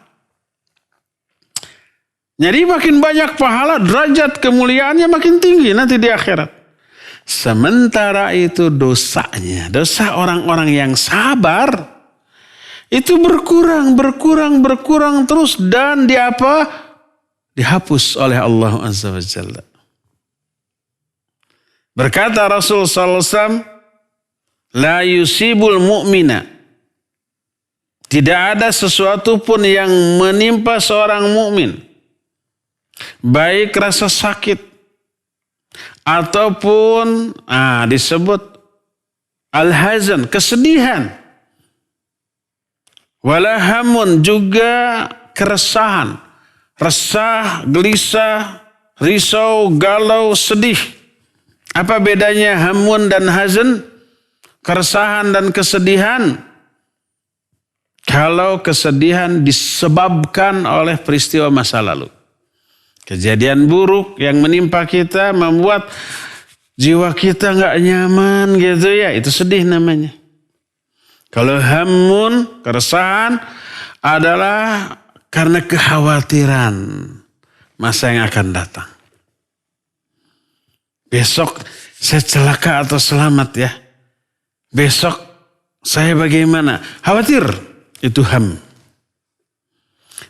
Jadi makin banyak pahala, derajat kemuliaannya makin tinggi nanti di akhirat. Sementara itu dosanya, dosa orang-orang yang sabar itu berkurang terus dan dihapus oleh Allah Azza wa Jalla. Berkata Rasul sallallahu alaihi wasallam, la yusibul mu'mina. Tidak ada sesuatu pun yang menimpa seorang mukmin, baik rasa sakit ataupun disebut al-hazan, kesedihan. Wala hamun, juga keresahan. Resah, gelisah, risau, galau, sedih. Apa bedanya hamun dan hazan? Keresahan dan kesedihan. Kalau kesedihan disebabkan oleh peristiwa masa lalu. Kejadian buruk yang menimpa kita membuat jiwa kita gak nyaman gitu ya. Itu sedih namanya. Kalau hamun, keresahan adalah karena kekhawatiran masa yang akan datang. Besok saya celaka atau selamat ya. Besok saya bagaimana? Khawatir. Itu ham.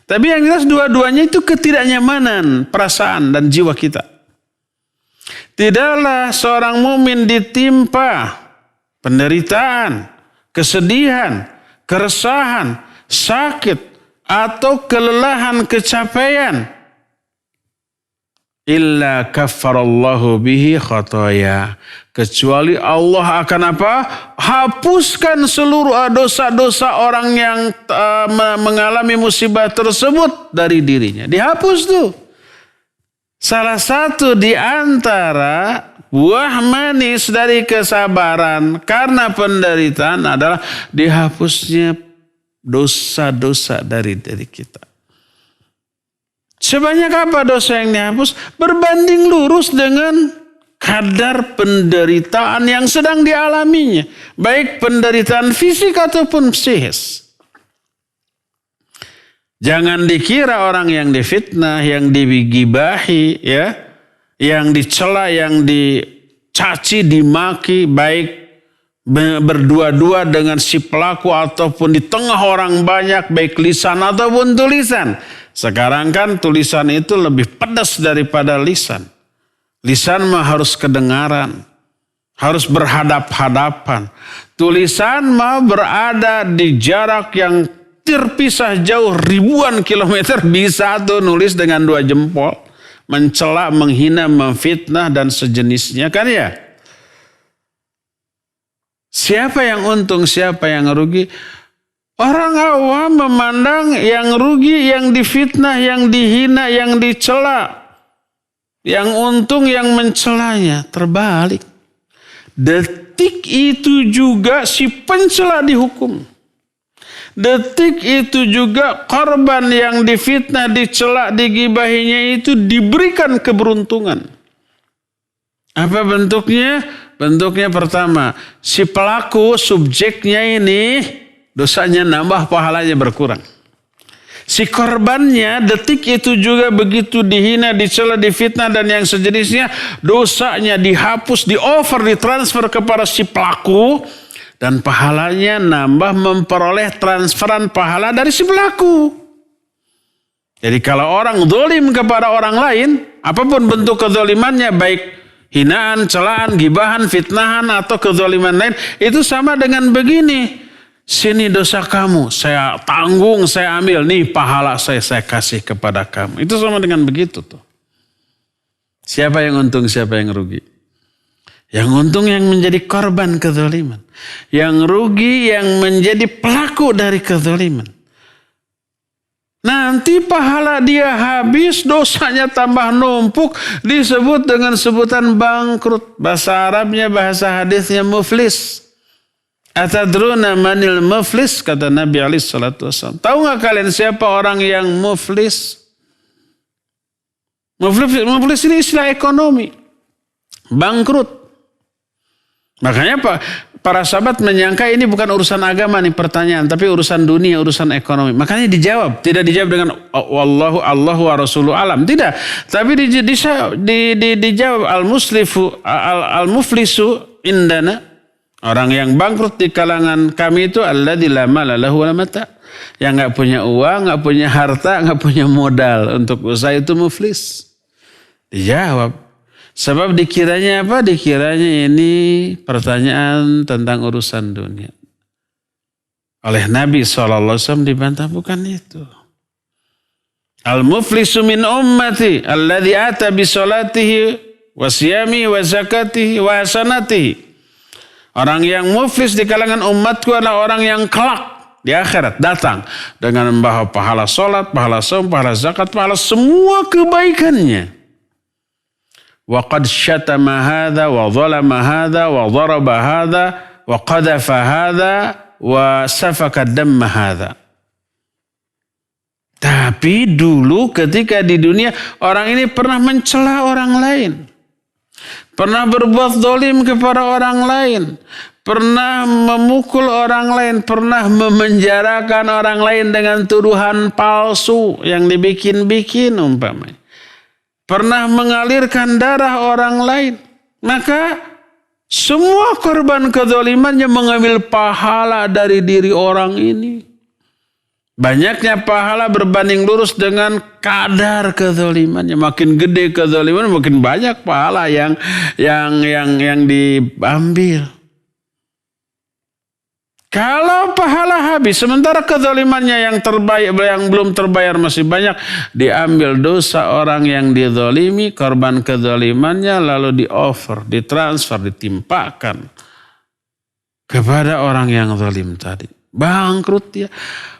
Tapi yang jelas dua-duanya itu ketidaknyamanan perasaan dan jiwa kita. Tidaklah seorang mukmin ditimpa penderitaan, kesedihan, keresahan, sakit, atau kelelahan, kecapean. Illa kaffarallahu bihi khataya. Kecuali Allah akan apa? Hapuskan seluruh dosa-dosa orang yang mengalami musibah tersebut dari dirinya. Dihapus tuh. Salah satu di antara buah manis dari kesabaran karena penderitaan adalah dihapusnya dosa-dosa dari diri kita. Sebanyak apa dosa yang dihapus? Berbanding lurus dengan kadar penderitaan yang sedang dialaminya. Baik penderitaan fisik ataupun psikis. Jangan dikira orang yang difitnah, yang digibahi, ya, yang dicela, yang dicaci, dimaki, baik berdua-dua dengan si pelaku ataupun di tengah orang banyak, baik lisan ataupun tulisan. Sekarang kan tulisan itu lebih pedas daripada lisan. Lisan mah harus kedengaran, harus berhadap-hadapan. Tulisan mah berada di jarak yang terpisah jauh ribuan kilometer, bisa tuh nulis dengan 2 jempol. Mencela, menghina, memfitnah dan sejenisnya kan ya. Siapa yang untung, siapa yang rugi? Orang awam memandang yang rugi, yang difitnah, yang dihina, yang dicela. Yang untung yang mencelanya. Terbalik. Detik itu juga si pencela dihukum. Detik itu juga korban yang difitnah, dicela, digibahinya itu diberikan keberuntungan. Apa bentuknya? Bentuknya pertama, si pelaku, subjeknya ini dosanya nambah, pahalanya berkurang. Si korbannya detik itu juga begitu dihina, dicela, difitnah dan yang sejenisnya, dosanya dihapus, diover, ditransfer kepada si pelaku dan pahalanya nambah, memperoleh transferan pahala dari si pelaku. Jadi kalau orang zalim kepada orang lain, apapun bentuk kezalimannya, baik hinaan, celaan, gibahan, fitnahan atau kezaliman lain, itu sama dengan begini. Sini dosa kamu, saya tanggung, saya ambil. Nih pahala saya kasih kepada kamu. Itu sama dengan begitu tuh. Siapa yang untung, siapa yang rugi? Yang untung yang menjadi korban kezaliman. Yang rugi yang menjadi pelaku dari kezaliman. Nanti pahala dia habis, dosanya tambah numpuk, disebut dengan sebutan bangkrut. Bahasa Arabnya, bahasa hadisnya muflis. Atadruna manil muflis, kata Nabi SAW. Tahu nggak kalian siapa orang yang muflis? Muflis ini istilah ekonomi. Bangkrut. Makanya para sahabat menyangka ini bukan urusan agama nih pertanyaan, tapi urusan dunia, urusan ekonomi. Makanya dijawab. Tidak dijawab dengan Wallahu Allah wa Rasuluhu alam. Tidak. Tapi dijawab al-muflisu indana. Orang yang bangkrut di kalangan kami itu alladzi la mala lahu wa la mata. Yang enggak punya uang, enggak punya harta, enggak punya modal untuk usaha, itu muflis. Dijawab. Sebab dikiranya apa? Dikiranya ini pertanyaan tentang urusan dunia. Oleh Nabi SAW dibantah, bukan itu. Al-muflisu min ummati alladzi ata bi salatihi wa siyamihi wa zakatihi wa hasanatihi. Orang yang muflis di kalangan umatku adalah orang yang kelak di akhirat datang dengan membawa pahala salat, pahala saum, pahala zakat, pahala semua kebaikannya. Wa qad syatama hadza wa zalama hadza wa daraba hadza wa qadhafa hadza wa safaka damma hadza. Tapi dulu ketika di dunia orang ini pernah mencela orang lain. Pernah berbuat zalim kepada orang lain. Pernah memukul orang lain. Pernah memenjarakan orang lain dengan tuduhan palsu yang dibikin-bikin umpamanya. Pernah mengalirkan darah orang lain. Maka semua korban kezalimannya mengambil pahala dari diri orang ini. Banyaknya pahala berbanding lurus dengan kadar kezalimannya. Makin gede kezaliman, makin banyak pahala yang diambil. Kalau pahala habis, sementara kezalimannya yang belum terbayar masih banyak, diambil dosa orang yang dizalimi, korban kezalimannya lalu di-offer, ditransfer, ditimpakan kepada orang yang zalim tadi. Bangkrut ya.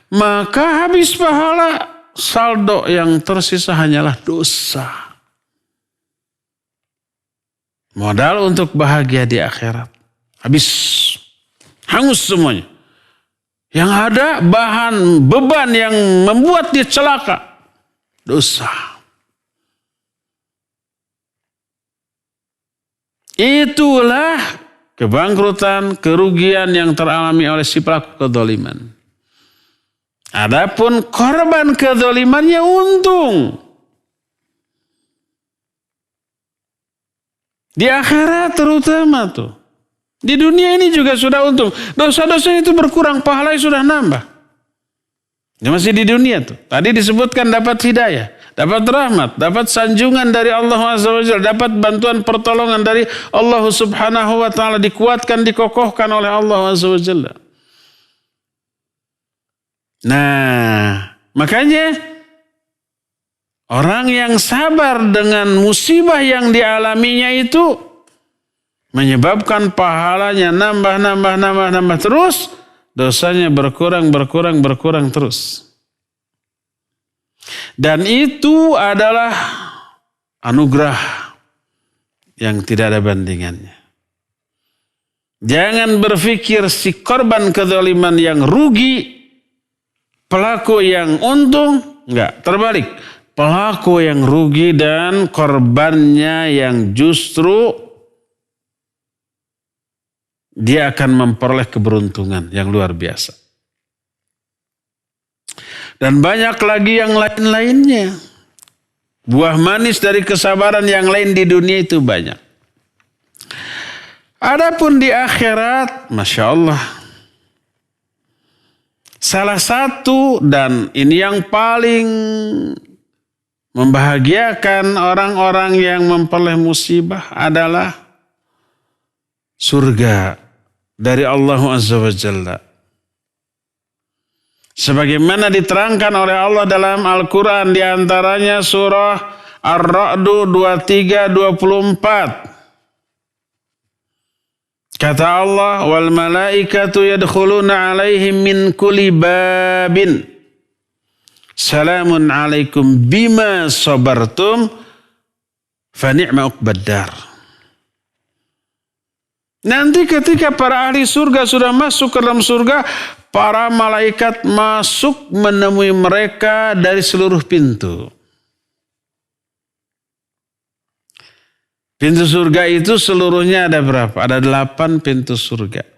Maka habis pahala, saldo yang tersisa hanyalah dosa. Modal untuk bahagia di akhirat habis, hangus semuanya. Yang ada beban yang membuat dia celaka, dosa. Itulah kebangkrutan, kerugian yang teralami oleh si pelaku kezaliman. Adapun korban kezalimannya untung. Di akhirat terutama tuh. Di dunia ini juga sudah untung. Dosa-dosa itu berkurang, pahalanya sudah nambah. Ya masih di dunia tuh. Tadi disebutkan dapat hidayah, dapat rahmat, dapat sanjungan dari Allah Azza wa Jalla, dapat bantuan pertolongan dari Allah Subhanahu wa taala, dikuatkan, dikokohkan oleh Allah Azza wa Jalla. Nah, makanya orang yang sabar dengan musibah yang dialaminya itu menyebabkan pahalanya nambah terus, dosanya berkurang terus. Dan itu adalah anugerah yang tidak ada bandingannya. Jangan berpikir si korban kezaliman yang rugi, pelaku yang untung, enggak, terbalik. Pelaku yang rugi dan korbannya yang justru dia akan memperoleh keberuntungan yang luar biasa. Dan banyak lagi yang lain-lainnya. Buah manis dari kesabaran yang lain di dunia itu banyak. Adapun di akhirat, Masya Allah, salah satu dan ini yang paling membahagiakan orang-orang yang memperoleh musibah adalah surga dari Allah Azza wa Jalla. Sebagaimana diterangkan oleh Allah dalam Al-Quran, di antaranya surah Ar-Ra'du 23-24. Kata Allah, wal malaikatu yadkhuluna alaihim min kulli babin. Salamun alaikum bima sabartum fa ni'ma uqbaddar. Nanti ketika para ahli surga sudah masuk ke dalam surga, para malaikat masuk menemui mereka dari seluruh pintu. Pintu surga itu seluruhnya ada berapa? Ada 8 pintu surga.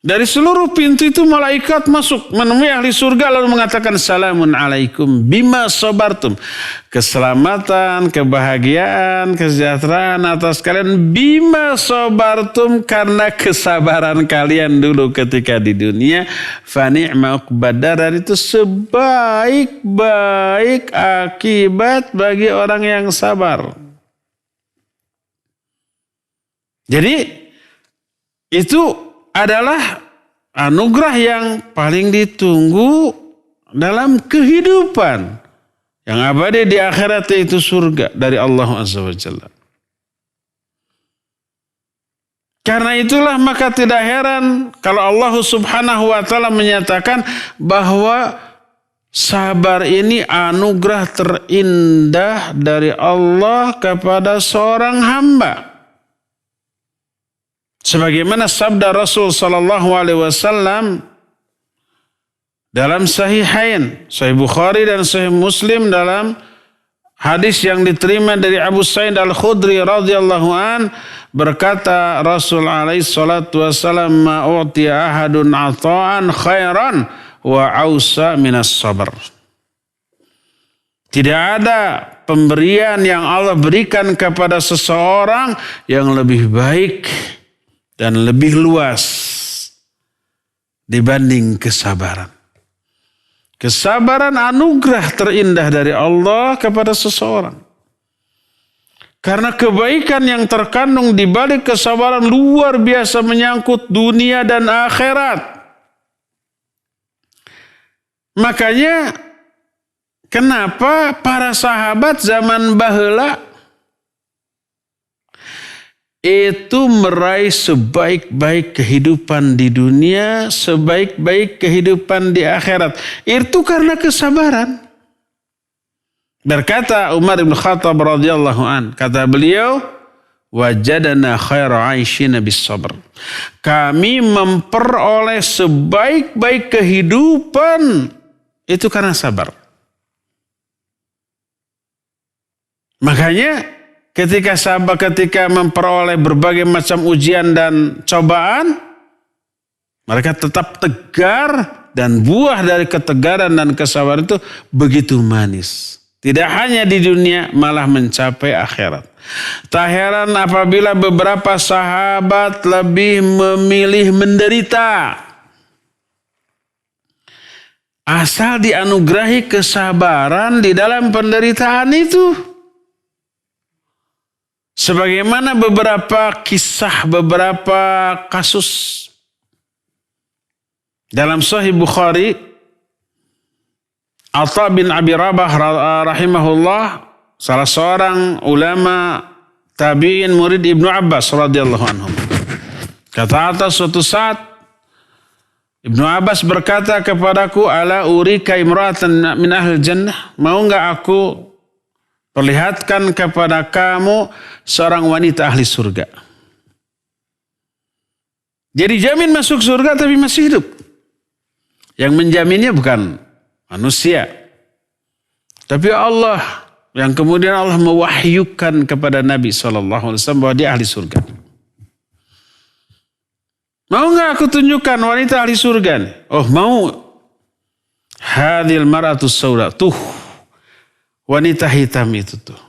Dari seluruh pintu itu malaikat masuk menemui ahli surga lalu mengatakan salamun alaikum bima sabartum. Keselamatan, kebahagiaan, kesejahteraan atas kalian bima sabartum, karena kesabaran kalian dulu ketika di dunia. Fa ni'ma uqbaddar, dan itu sebaik-baik akibat bagi orang yang sabar. Jadi itu adalah anugerah yang paling ditunggu dalam kehidupan yang abadi di akhirat, itu surga dari Allah Azza wa Jalla. Karena itulah maka tidak heran kalau Allah Subhanahu wa taala menyatakan bahwa sabar ini anugerah terindah dari Allah kepada seorang hamba. Sebagaimana sabda Rasul sallallahu alaihi wasallam dalam Sahihain, Sahih Bukhari dan Sahih Muslim dalam hadis yang diterima dari Abu Sa'id Al-Khudri radhiyallahu an, berkata Rasul alaihi salatu wasallam, "Ma utiya ahadun ata'an khairan wa ausa minas sabr." Tidak ada pemberian yang Allah berikan kepada seseorang yang lebih baik dan lebih luas dibanding kesabaran. Kesabaran anugerah terindah dari Allah kepada seseorang. Karena kebaikan yang terkandung di balik kesabaran luar biasa menyangkut dunia dan akhirat. Makanya kenapa para sahabat zaman baheula itu meraih sebaik-baik kehidupan di dunia, sebaik-baik kehidupan di akhirat. Itu karena kesabaran. Berkata Umar bin Khattab radhiyallahu an, kata beliau, wajadana khaira aisyina bis sabr. Kami memperoleh sebaik-baik kehidupan itu karena sabar. Makanya ketika memperoleh berbagai macam ujian dan cobaan, mereka tetap tegar dan buah dari ketegaran dan kesabaran itu begitu manis. Tidak hanya di dunia, malah mencapai akhirat. Tak heran apabila beberapa sahabat lebih memilih menderita. Asal dianugerahi kesabaran di dalam penderitaan itu. Sebagaimana beberapa kisah, beberapa kasus dalam Sahih Bukhari, Atha bin Abi Rabah rahimahullah, salah seorang ulama tabi'in murid Ibnu Abbas radhiyallahu anhu. Kata Atha, suatu saat Ibnu Abbas berkata kepadaku, ala urika imra'atan min ahli jannah, mau enggak aku perlihatkan kepada kamu seorang wanita ahli surga. Jadi jamin masuk surga tapi masih hidup. Yang menjaminnya bukan manusia, tapi Allah, yang kemudian Allah mewahyukan kepada Nabi SAW bahwa dia ahli surga. Mau nggak aku tunjukkan wanita ahli surga nih? Oh mau. Hadhil mar'atus sauda. Tuh wanita hitam itu tuh.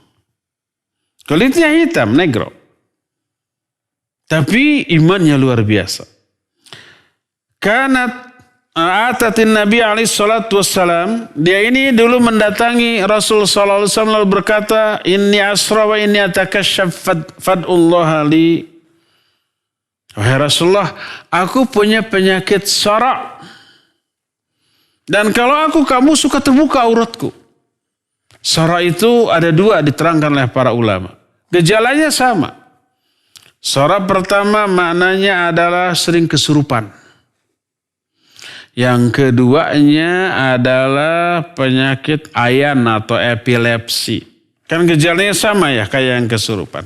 Kulitnya hitam, negro. Tapi imannya luar biasa. Kanat atatin Nabi alaihi salatu wassalam. Dia ini dulu mendatangi Rasul sallallahu alaihi wasallam lalu berkata, inni asra wa inni atakasyaf fad'ullaha li. Wahai Rasulullah, aku punya penyakit sarak. Dan kalau kamu suka terbuka auratku. Sarak itu ada dua diterangkan oleh para ulama. Gejalanya sama. Sarak pertama maknanya adalah sering kesurupan. Yang keduanya adalah penyakit ayan atau epilepsi. Kan gejalanya sama ya kayak yang kesurupan.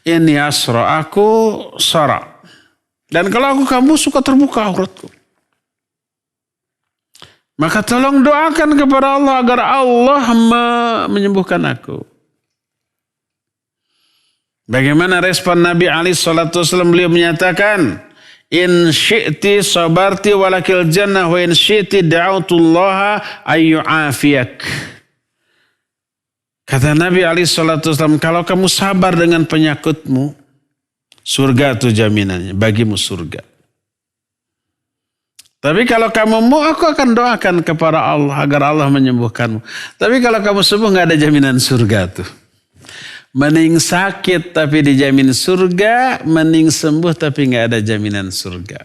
Ini asra, aku sarak. Dan kalau kamu suka terbuka auratku. Maka tolong doakan kepada Allah agar Allah menyembuhkan aku. Bagaimana respon Nabi alaihi salatu wasallam? Beliau menyatakan, in syi'ti sabarti walakil jannah wa in syi'ti da'autullaha ayyu'afiyak. Kata Nabi alaihi salatu wasallam, kalau kamu sabar dengan penyakitmu, surga itu jaminannya, bagimu surga. Tapi kalau kamu mau, aku akan doakan kepada Allah agar Allah menyembuhkanmu. Tapi kalau kamu sembuh, gak ada jaminan surga tuh. Mending sakit tapi dijamin surga, mending sembuh tapi gak ada jaminan surga.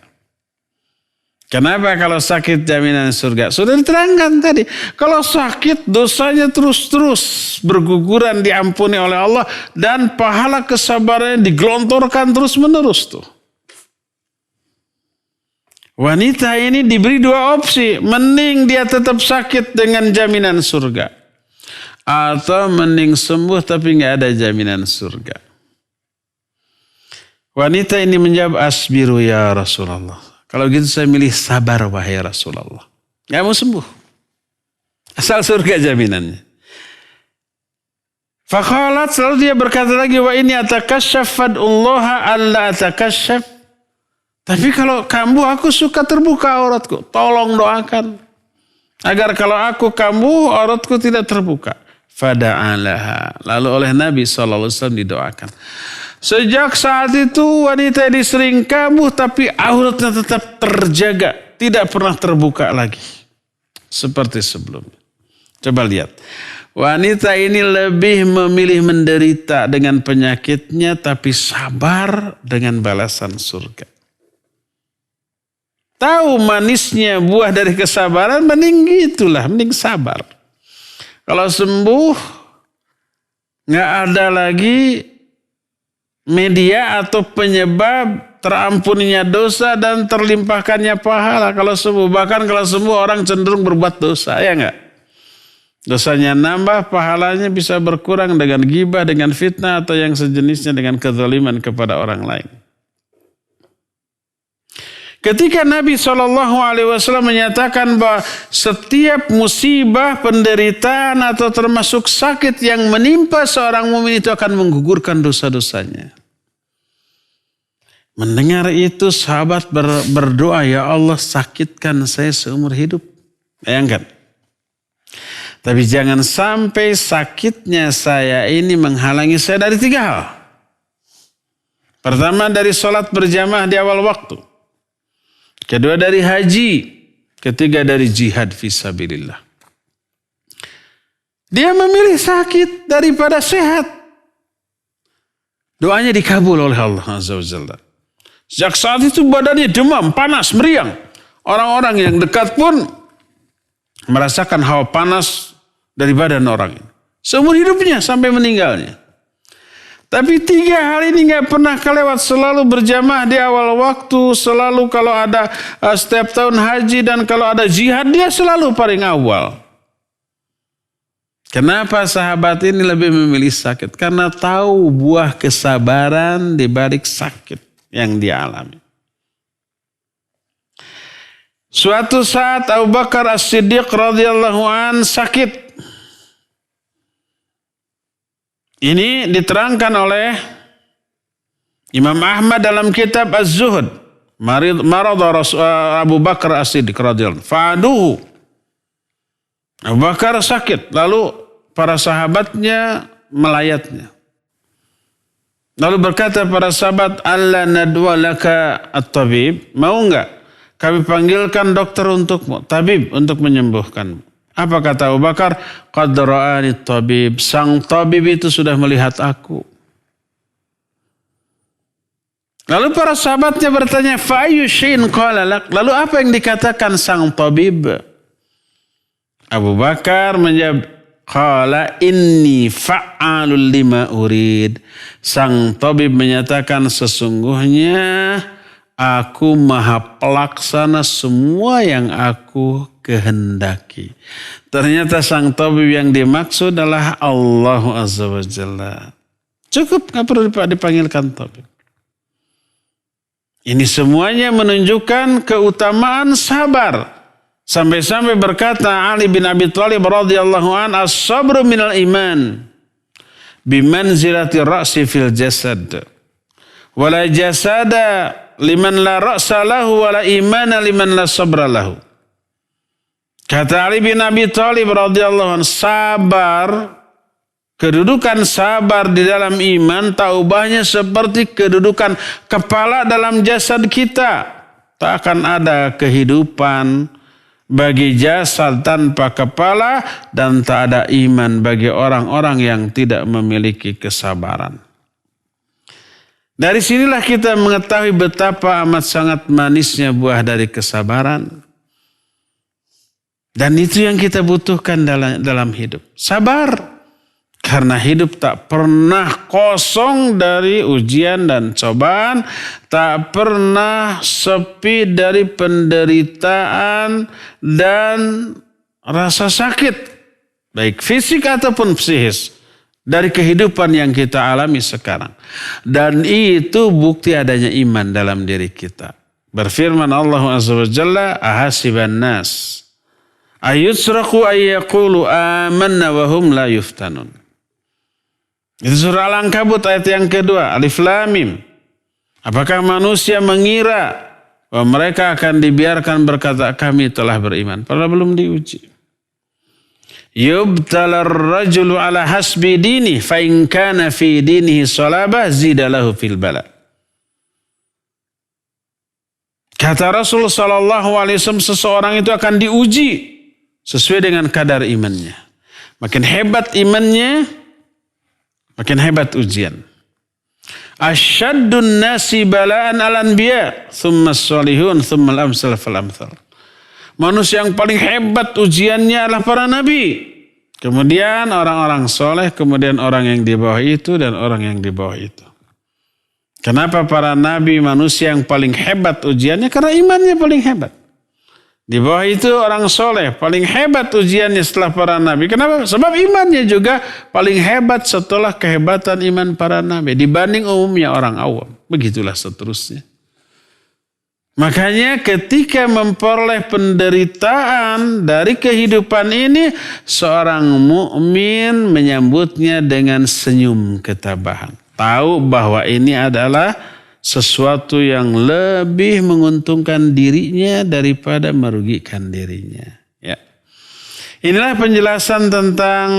Kenapa kalau sakit jaminan surga? Sudah diterangkan tadi. Kalau sakit dosanya terus-terus berguguran diampuni oleh Allah. Dan pahala kesabarannya digelontorkan terus-menerus tuh. Wanita ini diberi dua opsi. Mending dia tetap sakit dengan jaminan surga. Atau mending sembuh tapi nggak ada jaminan surga. Wanita ini menjawab, asbiru ya Rasulullah. Kalau gitu saya milih sabar wahai Rasulullah. Nggak mau sembuh. Asal surga jaminannya. Faqalat, selalu dia berkata lagi, wa ini atakasyaf fad'ullaha alla atakasyaf. Tapi kalau kambuh aku suka terbuka auratku. Tolong doakan. Agar kalau aku kambuh auratku tidak terbuka. Fada'alaha. Lalu oleh Nabi SAW didoakan. Sejak saat itu wanita ini sering kambuh tapi auratnya tetap terjaga. Tidak pernah terbuka lagi. Seperti sebelumnya. Coba lihat. Wanita ini lebih memilih menderita dengan penyakitnya tapi sabar dengan balasan surga. Tahu manisnya buah dari kesabaran, mending gitulah, mending sabar. Kalau sembuh, nggak ada lagi media atau penyebab terampuninya dosa dan terlimpahkannya pahala. Kalau sembuh, bahkan kalau sembuh orang cenderung berbuat dosa, ya nggak? Dosanya nambah, pahalanya bisa berkurang dengan ghibah, dengan fitnah atau yang sejenisnya dengan kezaliman kepada orang lain. Ketika Nabi SAW menyatakan bahwa setiap musibah, penderitaan atau termasuk sakit yang menimpa seorang mukmin itu akan menggugurkan dosa-dosanya. Mendengar itu sahabat berdoa, ya Allah sakitkan saya seumur hidup. Bayangkan. Tapi jangan sampai sakitnya saya ini menghalangi saya dari 3 hal. Pertama dari sholat berjamaah di awal waktu. Kedua dari haji. Ketiga dari jihad fisabilillah. Dia memilih sakit daripada sehat. Doanya dikabul oleh Allah Azza wa Jalla. Sejak saat itu badannya demam, panas, meriang. Orang-orang yang dekat pun merasakan hawa panas dari badan orang ini. Seumur hidupnya sampai meninggalnya. Tapi 3 hal ini gak pernah kelewat. Selalu berjamaah di awal waktu. Selalu kalau ada setiap tahun haji dan kalau ada jihad dia selalu paling awal. Kenapa sahabat ini lebih memilih sakit? Karena tahu buah kesabaran di balik sakit yang dia alami. Suatu saat Abu Bakar As-Siddiq radhiyallahu an sakit. Ini diterangkan oleh Imam Ahmad dalam kitab Az-Zuhud. Marada Abu Bakar As-Siddiq radhiyallahu anhu. Fa'aduhu. Abu Bakar sakit. Lalu para sahabatnya melayatnya. Lalu berkata para sahabat, alla nadwa laka at-tabib. Mau enggak kami panggilkan dokter untukmu, tabib untuk menyembuhkanmu? Apa kata Abu Bakar? Qad ra'ani tabib. Sang tabib itu sudah melihat aku. Lalu para sahabatnya bertanya, fa ayyu syai'in qala lak? Lalu apa yang dikatakan sang tabib? Abu Bakar menjawab, qala inni fa'alul lima urid. Sang tabib menyatakan sesungguhnya aku maha pelaksana semua yang aku kehendaki. Ternyata sang tabib yang dimaksud adalah Allah Azza wa Jalla. Cukup, gak perlu dipanggilkan tabib. Ini semuanya menunjukkan keutamaan sabar. Sampai-sampai berkata Ali bin Abi Thalib radhiyallahu an, as-sabru minal iman bimanzilati ra'si fil jasad. Wala jasada liman la ra'sa lahu wala imana liman la sabra lahu. Kata Ali bin Abi Thalib radhiyallahu anhu, sabar, kedudukan sabar di dalam iman taubahnya seperti kedudukan kepala dalam jasad kita. Tak akan ada kehidupan bagi jasad tanpa kepala dan tak ada iman bagi orang-orang yang tidak memiliki kesabaran. Dari sinilah kita mengetahui betapa amat sangat manisnya buah dari kesabaran. Dan itu yang kita butuhkan dalam hidup. Sabar. Karena hidup tak pernah kosong dari ujian dan cobaan, tak pernah sepi dari penderitaan dan rasa sakit, baik fisik ataupun psikis, dari kehidupan yang kita alami sekarang. Dan itu bukti adanya iman dalam diri kita. Berfirman Allah Azza wa Jalla, ahasiban nas ayutsraku ayyaqulu amanna wa hum la yuftanun. Itu surah Al-Ankabut ayat yang kedua, Alif Lam Mim. Apakah manusia mengira bahwa mereka akan dibiarkan berkata kami telah beriman, padahal belum diuji. Yubtalar rajulu ala hasbi dini fa in kana fi dinihi salabah zidalahu fil bala. Kata Rasul sallallahu alaihi wasallam, seseorang itu akan diuji sesuai dengan kadar imannya. Makin hebat imannya, makin hebat ujian. Asyaddun nasi bala'an al-anbiya, thumma as-salihun, thumma al-amsal fal-amthal. Manusia yang paling hebat ujiannya adalah para nabi. Kemudian orang-orang soleh, kemudian orang yang di bawah itu dan orang yang di bawah itu. Kenapa para nabi manusia yang paling hebat ujiannya? Karena imannya paling hebat. Di bawah itu orang soleh, paling hebat ujiannya setelah para nabi. Kenapa? Sebab imannya juga paling hebat setelah kehebatan iman para nabi. Dibanding umumnya orang awam. Begitulah seterusnya. Makanya ketika memperoleh penderitaan dari kehidupan ini, seorang mukmin menyambutnya dengan senyum ketabahan. Tahu bahwa ini adalah sesuatu yang lebih menguntungkan dirinya daripada merugikan dirinya. Ya. Inilah penjelasan tentang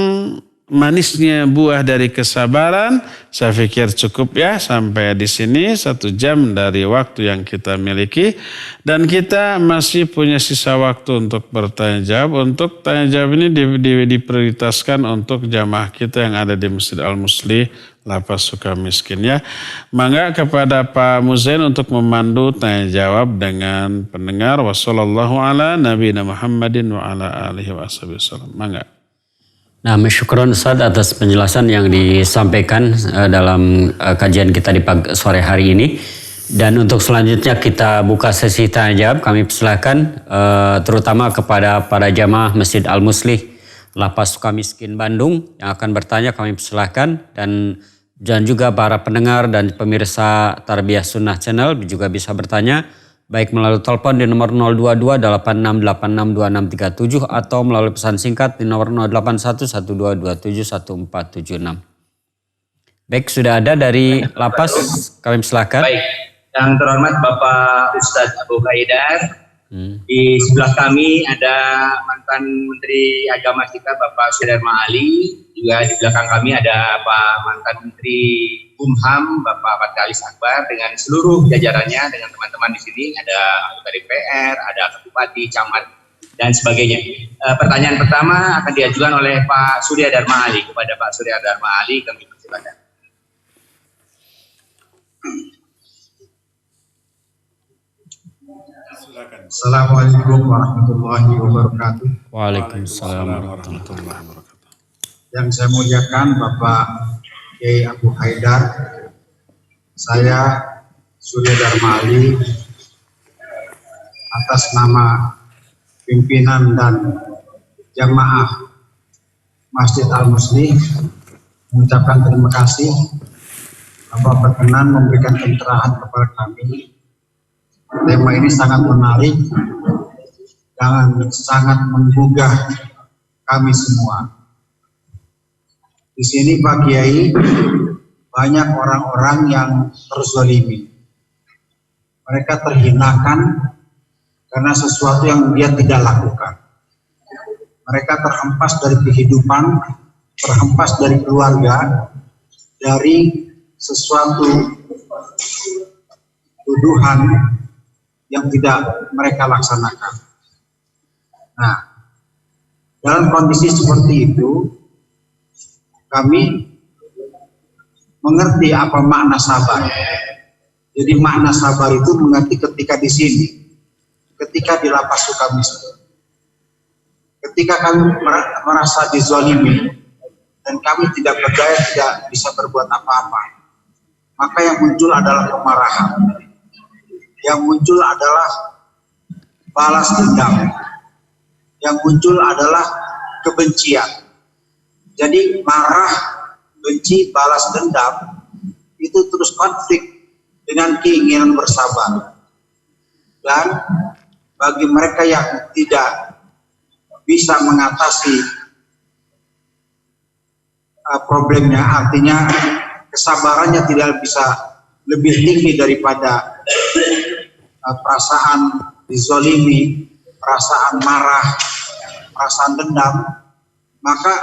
manisnya buah dari kesabaran. Saya pikir cukup ya sampai di sini, 1 jam dari waktu yang kita miliki. Dan kita masih punya sisa waktu untuk bertanya jawab. Untuk tanya jawab ini diprioritaskan untuk jamaah kita yang ada di Masjid Al-Muslih Lapas Sukamiskin ya. Mangga kepada Pak Muzain untuk memandu tanya jawab dengan pendengar. Wassallallahu ala nabiyina Muhammadin wa ala alihi wa sallam. Mangga. Nah, syukron Ustaz atas penjelasan yang disampaikan dalam kajian kita di sore hari ini. Dan untuk selanjutnya kita buka sesi tanya jawab. Kami persilakan terutama kepada para jamaah Masjid Al-Muslih Lapas Sukamiskin Bandung yang akan bertanya, kami persilakan. Dan juga para pendengar dan pemirsa Tarbiyah Sunnah Channel juga bisa bertanya baik melalui telepon di nomor 022-8686-2637 atau melalui pesan singkat di nomor 081122714776. Baik, sudah ada dari Lapas, kami persilakan. Baik, yang terhormat Bapak Ustadz Abu Haidar. Di sebelah kami ada mantan Menteri Agama kita Bapak Sudarma Ali. Juga di belakang kami ada Pak mantan Menteri Kumham Bapak Fatkalis Akbar dengan seluruh jajarannya, dengan teman-teman di sini ada anggota DPR, ada Bupati, Camat dan sebagainya. Pertanyaan pertama akan diajukan oleh Pak Surya Dharma Ali. Kepada Pak Surya Dharma Ali kami persilakan. Assalamualaikum warahmatullahi wabarakatuh. Waalaikumsalam warahmatullahi wabarakatuh. Yang saya muliakan Bapak Kiai Abu Haidar, saya Surya Dharma Ali atas nama pimpinan dan jamaah Masjid Al-Muslih mengucapkan terima kasih Bapak berkenan memberikan pencerahan kepada kami. Tema ini sangat menarik dan sangat menggugah kami semua. Di sini Pak Kiai, banyak orang-orang yang terzalimi. Mereka terhinakan karena sesuatu yang dia tidak lakukan. Mereka terhempas dari kehidupan, terhempas dari keluarga, dari sesuatu tuduhan yang tidak mereka laksanakan. Nah, dalam kondisi seperti itu, kami mengerti apa makna sabar. Jadi makna sabar itu mengerti ketika di sini, ketika di Lapas Sukamiskin, ketika kami merasa dizalimi dan kami tidak berdaya, tidak bisa berbuat apa-apa. Maka yang muncul adalah kemarahan. Yang muncul adalah balas dendam. Yang muncul adalah kebencian. Jadi marah, benci, balas dendam itu terus konflik dengan keinginan bersabar. Dan bagi mereka yang tidak bisa mengatasi problemnya, artinya kesabarannya tidak bisa lebih tinggi daripada perasaan dizolimi, perasaan marah, perasaan dendam, maka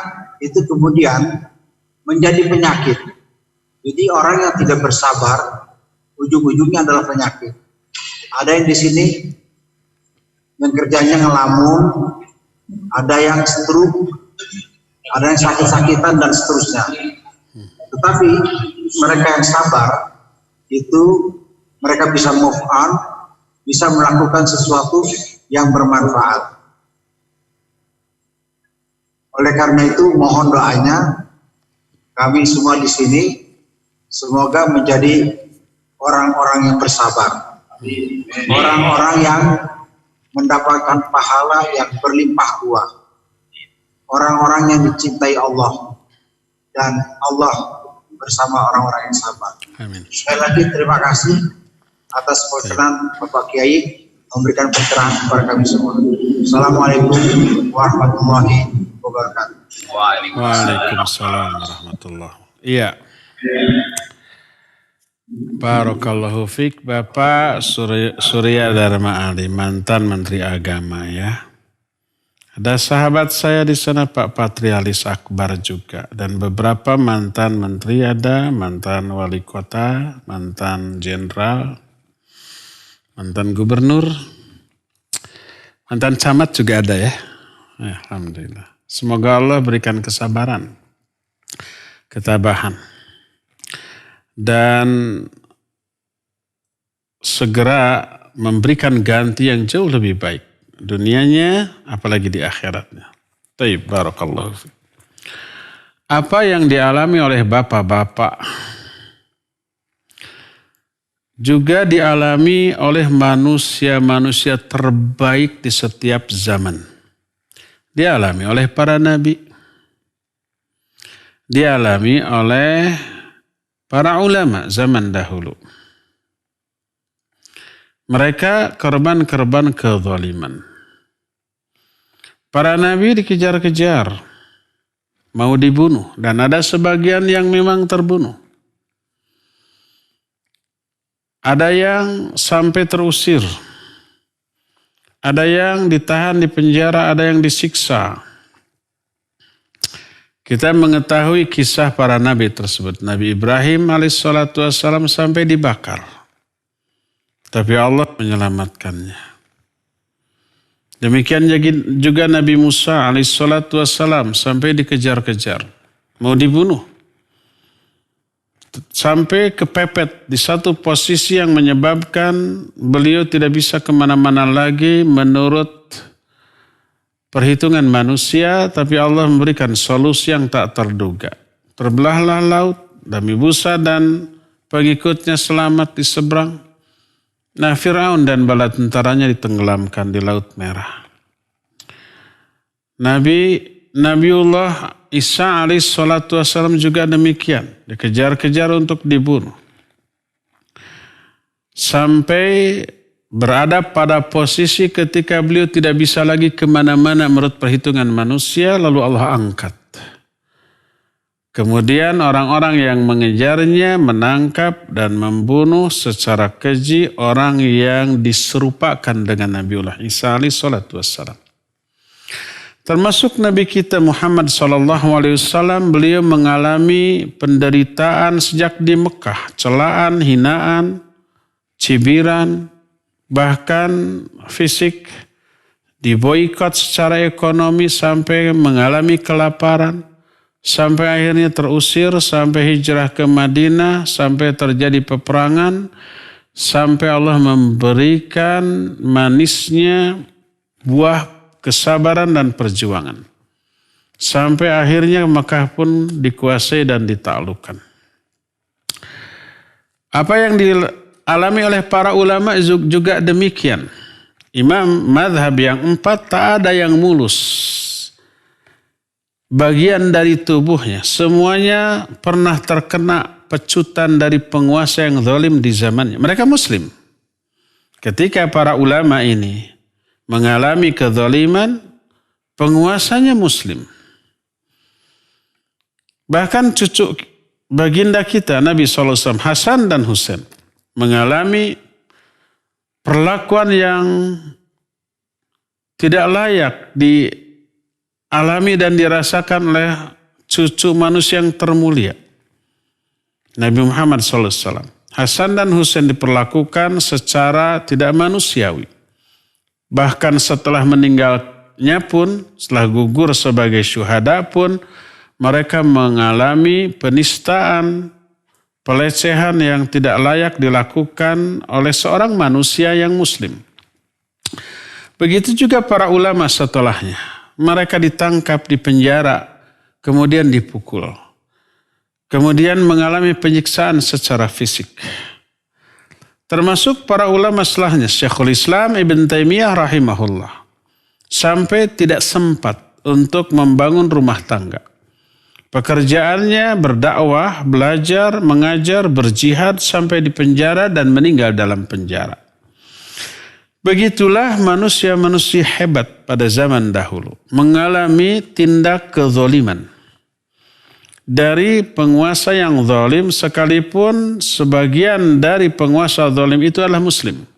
itu kemudian menjadi penyakit. Jadi orang yang tidak bersabar, ujung-ujungnya adalah penyakit. Ada yang di sini yang kerjanya ngelamun, ada yang stroke, ada yang sakit-sakitan dan seterusnya. Tetapi mereka yang sabar itu mereka bisa move on, bisa melakukan sesuatu yang bermanfaat. Oleh karena itu mohon doanya kami semua di sini semoga menjadi orang-orang yang bersabar, orang-orang yang mendapatkan pahala yang berlimpah ruah, orang-orang yang dicintai Allah dan Allah bersama orang-orang yang sabar. Amin. Sekali lagi terima kasih atas perkenan Bapak Kiai memberikan pencerahan kepada kami semua. Assalamualaikum warahmatullahi wabarakatuh. Waalaikumsalam warahmatullahi. Iya. Barakallahu fiik Bapak Surya Dharma Ali, mantan Menteri Agama ya. Ada sahabat saya di sana Pak Patrialis Akbar juga. Dan beberapa mantan menteri ada, mantan wali kota, mantan jenderal, mantan gubernur, mantan camat juga ada ya. Alhamdulillah. Semoga Allah berikan kesabaran, ketabahan. Dan segera memberikan ganti yang jauh lebih baik. Dunianya apalagi di akhiratnya. Taib, barakallahu fiik. Apa yang dialami oleh bapak-bapak juga dialami oleh manusia-manusia terbaik di setiap zaman. Dialami oleh para nabi. Dialami oleh para ulama zaman dahulu. Mereka korban-korban kezaliman. Para nabi dikejar-kejar, mau dibunuh, dan ada sebagian yang memang terbunuh. Ada yang sampai terusir, ada yang ditahan di penjara, ada yang disiksa. Kita mengetahui kisah para nabi tersebut. Nabi Ibrahim alaihissalatu wassalam sampai dibakar. Tapi Allah menyelamatkannya. Demikian juga Nabi Musa alaihissalatu wassalam sampai dikejar-kejar. Mau dibunuh. Sampai kepepet di satu posisi yang menyebabkan beliau tidak bisa kemana-mana lagi menurut perhitungan manusia. Tapi Allah memberikan solusi yang tak terduga. Terbelahlah laut. Nabi Musa dan pengikutnya selamat di seberang. Nah, Fir'aun dan bala tentaranya ditenggelamkan di Laut Merah. Nabiullah Isa alaihissalatu wassalam juga demikian. Dikejar-kejar untuk dibunuh. Sampai berada pada posisi ketika beliau tidak bisa lagi kemana-mana menurut perhitungan manusia, lalu Allah angkat. Kemudian orang-orang yang mengejarnya menangkap dan membunuh secara keji orang yang diserupakan dengan Nabiullah Isa alaihissalatu wassalam. Termasuk Nabi kita Muhammad SAW, beliau mengalami penderitaan sejak di Mekah. Celaan, hinaan, cibiran, bahkan fisik. Diboikot secara ekonomi sampai mengalami kelaparan. Sampai akhirnya terusir, sampai hijrah ke Madinah, sampai terjadi peperangan, sampai Allah memberikan manisnya buah kesabaran dan perjuangan. Sampai akhirnya Mekah pun dikuasai dan ditaklukkan. Apa yang dialami oleh para ulama juga demikian. Imam madhab yang 4 tak ada yang mulus. Bagian dari tubuhnya semuanya pernah terkena pecutan dari penguasa yang zalim di zamannya. Mereka muslim. Ketika para ulama ini mengalami kezaliman, penguasanya muslim. Bahkan cucu baginda kita Nabi SAW Hasan dan Husain mengalami perlakuan yang tidak layak dialami dan dirasakan oleh cucu manusia yang termulia Nabi Muhammad SAW. Hasan dan Husain diperlakukan secara tidak manusiawi. Bahkan setelah meninggalnya pun, setelah gugur sebagai syuhada pun, mereka mengalami penistaan, pelecehan yang tidak layak dilakukan oleh seorang manusia yang muslim. Begitu juga para ulama setelahnya. Mereka ditangkap, dipenjara, kemudian dipukul. Kemudian mengalami penyiksaan secara fisik. Termasuk para ulama setelahnya, Syekhul Islam Ibn Taimiyah rahimahullah. Sampai tidak sempat untuk membangun rumah tangga. Pekerjaannya berdakwah, belajar, mengajar, berjihad sampai di penjara dan meninggal dalam penjara. Begitulah manusia-manusia hebat pada zaman dahulu. Mengalami tindak kezaliman. Dari penguasa yang zalim sekalipun sebagian dari penguasa zalim itu adalah muslim.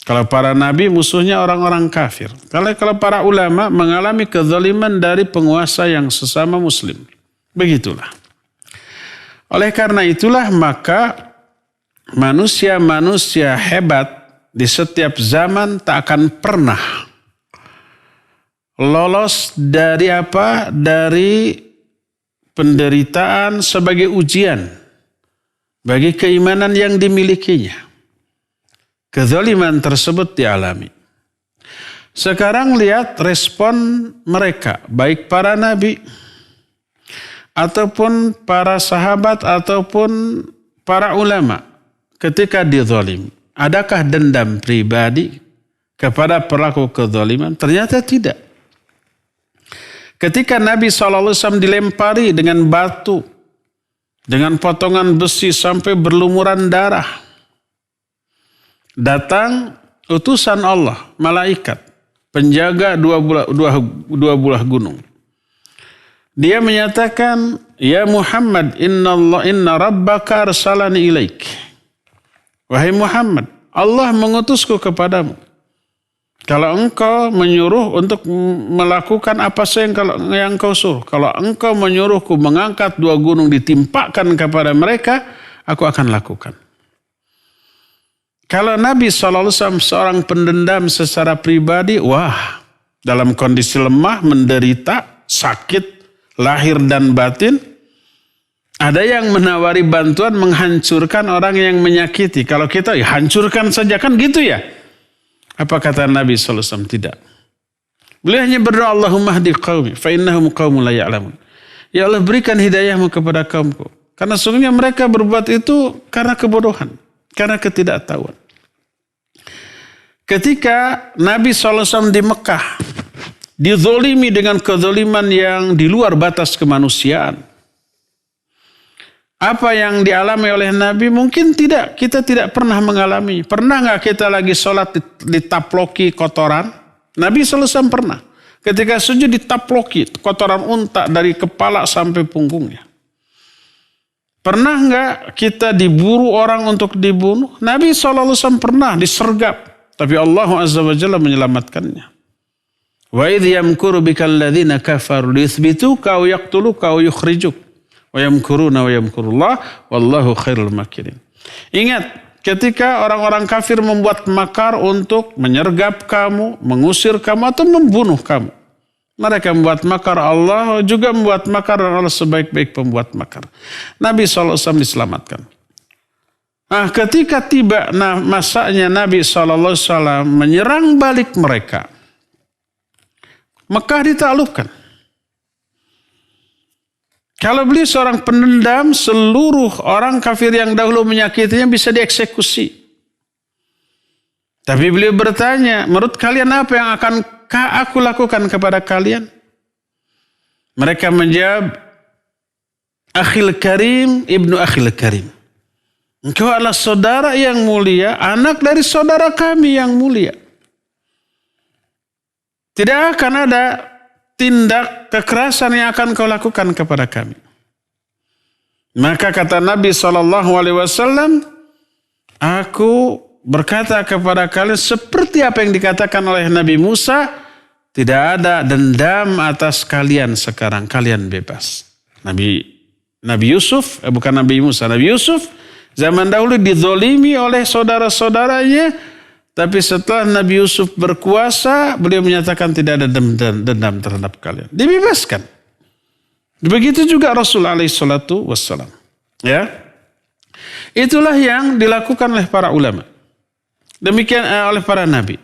Kalau para nabi musuhnya orang-orang kafir. Kalau para ulama mengalami kezaliman dari penguasa yang sesama muslim. Begitulah. Oleh karena itulah maka manusia-manusia hebat di setiap zaman tak akan pernah lolos dari apa? Dari penderitaan sebagai ujian bagi keimanan yang dimilikinya. Kezaliman tersebut dialami. Sekarang lihat respon mereka, baik para nabi ataupun para sahabat ataupun para ulama ketika dizalimi. Adakah dendam pribadi kepada pelaku kezaliman? Ternyata tidak. Ketika Nabi SAW dilempari dengan batu, dengan potongan besi sampai berlumuran darah, datang utusan Allah, malaikat, penjaga dua buah gunung. Dia menyatakan, ya Muhammad, inna rabbaka arsalani ilaik. Wahai Muhammad, Allah mengutusku kepadamu. Kalau engkau menyuruh untuk melakukan apa saja yang kau suruh. Kalau engkau menyuruhku mengangkat 2 gunung ditimpakan kepada mereka, aku akan lakukan. Kalau Nabi SAW seorang pendendam secara pribadi, wah, dalam kondisi lemah, menderita, sakit, lahir dan batin, ada yang menawari bantuan menghancurkan orang yang menyakiti. Kalau kita ya hancurkan saja, kan gitu ya. Apa kata Nabi SAW? Tidak. Beliau hanya berdoa, Allahumma hdi qaumi fa innahum qaumun la ya'lamun. Ya Allah, berikan hidayahmu kepada kaumku. Karena sungguhnya mereka berbuat itu karena kebodohan, karena ketidaktahuan. Ketika Nabi SAW di Mekah dizolimi dengan kezaliman yang di luar batas kemanusiaan. Apa yang dialami oleh Nabi mungkin tidak, kita tidak pernah mengalami. Pernah nggak kita lagi sholat ditaploki kotoran? Nabi SAW pernah. Ketika sujud ditaploki kotoran unta dari kepala sampai punggungnya. Pernah nggak kita diburu orang untuk dibunuh? Nabi SAW pernah disergap. Tapi Allah Azza wa Jalla menyelamatkannya. Wa idh yamkuru bikal ladzina kafaru liyuthbituka aw yaqtuluka aw yukhrijuk. Wa yamkuruna wa yamkurullah wallahu khairul makirin. Ingat, ketika orang-orang kafir membuat makar untuk menyergap kamu, mengusir kamu atau membunuh kamu. Mereka membuat makar, Allah juga membuat makar dan Allah sebaik-baik pembuat makar. Nabi SAW diselamatkan. Nah, ketika tiba masanya Nabi SAW menyerang balik mereka, Mekah ditaklukkan. Kalau beliau seorang pendendam, seluruh orang kafir yang dahulu menyakitinya bisa dieksekusi. Tapi beliau bertanya, menurut kalian apa yang akan aku lakukan kepada kalian? Mereka menjawab, Akhil Karim, ibnu Akhil Karim. Engkau adalah saudara yang mulia, anak dari saudara kami yang mulia. Tidak akan ada tindak kekerasan yang akan kau lakukan kepada kami. Maka kata Nabi SAW, aku berkata kepada kalian seperti apa yang dikatakan oleh Nabi Musa, tidak ada dendam atas kalian sekarang, kalian bebas. Nabi Yusuf, bukan Nabi Musa, Nabi Yusuf zaman dahulu dizolimi oleh saudara-saudaranya, tapi setelah Nabi Yusuf berkuasa, beliau menyatakan tidak ada dendam terhadap kalian. Dibebaskan. Begitu juga Rasul SAW. Ya. Itulah yang dilakukan oleh para ulama. Demikian oleh para nabi.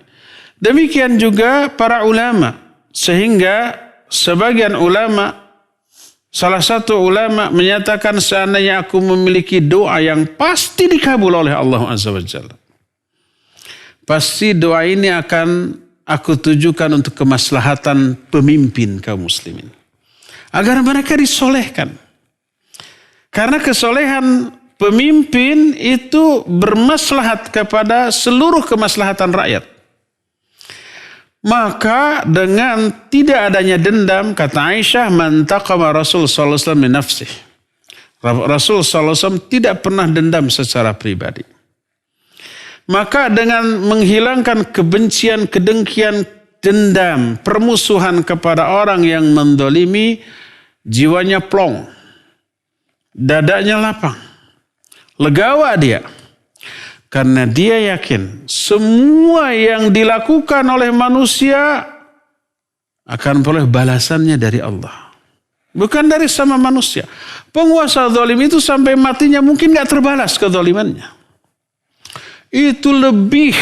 Demikian juga para ulama. Sehingga sebagian ulama, salah satu ulama menyatakan seandainya aku memiliki doa yang pasti dikabul oleh Allah Azza wa Jalla. Pasti doa ini akan aku tujukan untuk kemaslahatan pemimpin kaum muslimin. Agar mereka disolehkan. Karena kesolehan pemimpin itu bermaslahat kepada seluruh kemaslahatan rakyat. Maka dengan tidak adanya dendam, kata Aisyah, man taqama Rasul sallallahu alaihi wasallam min nafsih. Rasul sallallahu alaihi wasallam tidak pernah dendam secara pribadi. Maka dengan menghilangkan kebencian, kedengkian, dendam, permusuhan kepada orang yang mendolimi, jiwanya plong, dadanya lapang, legawa dia. Karena dia yakin semua yang dilakukan oleh manusia akan peroleh balasannya dari Allah. Bukan dari sama manusia. Penguasa zalim itu sampai matinya mungkin gak terbalas kezalimannya. Itu lebih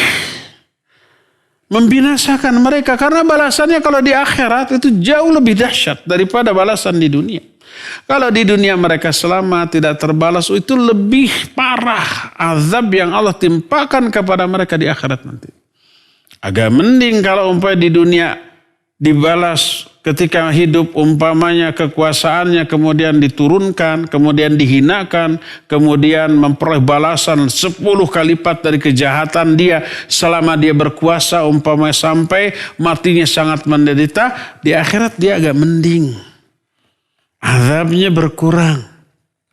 membinasakan mereka. Karena balasannya kalau di akhirat itu jauh lebih dahsyat daripada balasan di dunia. Kalau di dunia mereka selamat, tidak terbalas, itu lebih parah azab yang Allah timpakan kepada mereka di akhirat nanti. Agak mending kalau umpamanya di dunia dibalas ketika hidup, umpamanya kekuasaannya kemudian diturunkan, kemudian dihinakan, kemudian memperoleh balasan 10 kali lipat dari kejahatan dia selama dia berkuasa, umpamanya sampai matinya sangat menderita. Di akhirat dia agak mending. Azabnya berkurang.